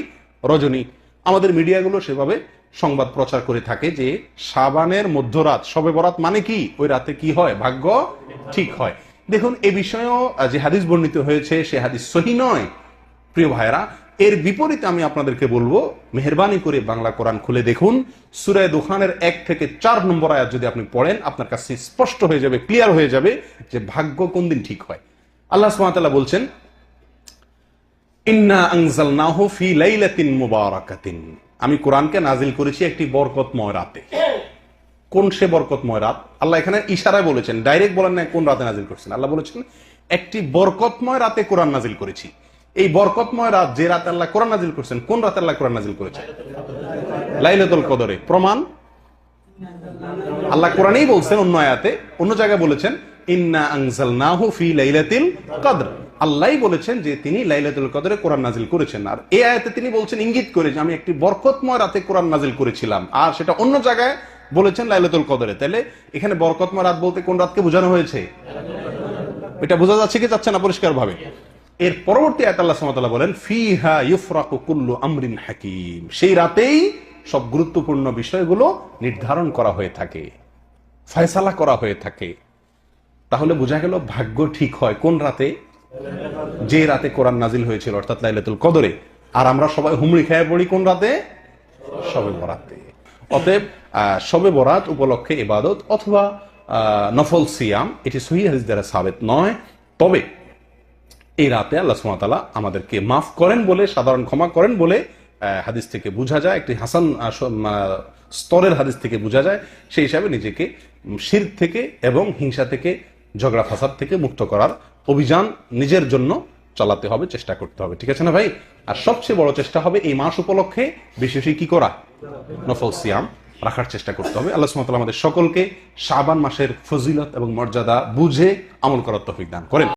রজনী। আমাদের মিডিয়াগুলো সেভাবে সংবাদ প্রচার করে থাকে যে শাবানের মধ্যরাত, শবে বরাত মানে কি, ওই রাতে কি হয়, ভাগ্য ঠিক হয়। দেখুন, এ বিষয়েও যে হাদিস বর্ণিত হয়েছে সে হাদিস সহিহ নয় প্রিয় ভাইরা। এর বিপরীতে আমি আপনাদেরকে বলবো, মেহেরবানি করে বাংলা কোরআন খুলে দেখুন, সূরা দুখানের 1 থেকে 4 নম্বর আয়াত যদি আপনি পড়েন, আপনার কাছে স্পষ্ট হয়ে যাবে, ক্লিয়ার হয়ে যাবে যে ভাগ্য কোন দিন ঠিক হয়। আল্লাহ সুবহানাহু ওয়া তাআলা বলছেন, ইন্না আনজালনাহু ফি লাইলাতিন মুবারাকাতিন, আমি কোরআনকে নাজিল করেছি একটি বরকতময় রাতে। কোন সে বরকতময় রাত? আল্লাহ এখানে ইশারায় বলেছেন, ডাইরেক্ট বলেন না কোন রাতে নাজিল করেছেন। আল্লাহ বলেছেন একটি বরকতময় রাতে কোরআন নাজিল করেছি। এই বরকতময় রাত, যে রাতে আল্লাহ কোরআন নাজিল করেছেন, কোন রাতে আল্লাহ কোরআন নাজিল করেছেন? লাইলাতুল কদরে। প্রমাণ আল্লাহ কোরআনেই বলছেন, অন্য আয়াতে, অন্য জায়গায় বলেছেন ইন্না আনজালনাহু ফি লাইলাতিল কদর। আল্লাহই বলেছেন যে তিনি লাইলাতুল কদরে কোরআন নাজিল করেছেন। আর এই আয়াতে তিনি বলছেন ইঙ্গিত করে যে আমি একটি বরকতময় রাতে কোরআন নাজিল করেছিলাম, আর সেটা অন্য জায়গায় বলেছেন লাইলাতুল কদরে। তাহলে এখানে বরকতময় রাত বলতে কোন রাতকে বোঝানো হয়েছে? এটা বোঝা যাচ্ছে কি যাচ্ছে না পরিষ্কার ভাবে? এর পরবর্তী আয়াতে আল্লাহ সুবহানাহু ওয়া তাআলা বলেন ফিহা ইউফরাকু কুল্লু আমরিন হাকিম, সেই রাতেই সব গুরুত্বপূর্ণ বিষয়গুলো নির্ধারণ করা হয়ে থাকে, ফয়সালা করা হয়ে থাকে। তাহলে বোঝা গেল ভাগ্য ঠিক হয় কোন রাতে? যে রাতে কোরআন নাজিল হয়েছিল, অর্থাৎ লাইলাতুল কদরে। আর আমরা সবাই হুমড়ি খেয়ে পড়ি কোন রাতে? শবে বরাতে। অতএব শবে বরাত উপলক্ষে ইবাদত অথবা নফল সিয়াম, এটি সহিহ হাদিস দ্বারা সাবিত নয়। তবে এই রাতে আল্লাহ সুবহানাহু ওয়া তাআলা আমাদেরকে মাফ করেন বলে, সাধারণ ক্ষমা করেন বলে হাদিস থেকে বোঝা যায়, একটি হাসান স্তরের হাদিস থেকে বোঝা যায়। সেই হিসাবে নিজেকে শিরক থেকে এবং হিংসা থেকে, ঝগড়া ফাসাদ থেকে মুক্ত করার অভিযান নিজের জন্য চালাতে হবে, চেষ্টা করতে হবে। ঠিক আছে না ভাই? আর সবচেয়ে বড় চেষ্টা হবে এই মাস উপলক্ষে বেশি বেশি কি করা? নফল সিয়াম রাখার চেষ্টা করতে হবে। আল্লাহ সুবহানাহু ওয়া তাআলা আমাদের সকলকে শাবান মাসের ফজিলত এবং মর্যাদা বুঝে আমল করার তৌফিক দান করেন।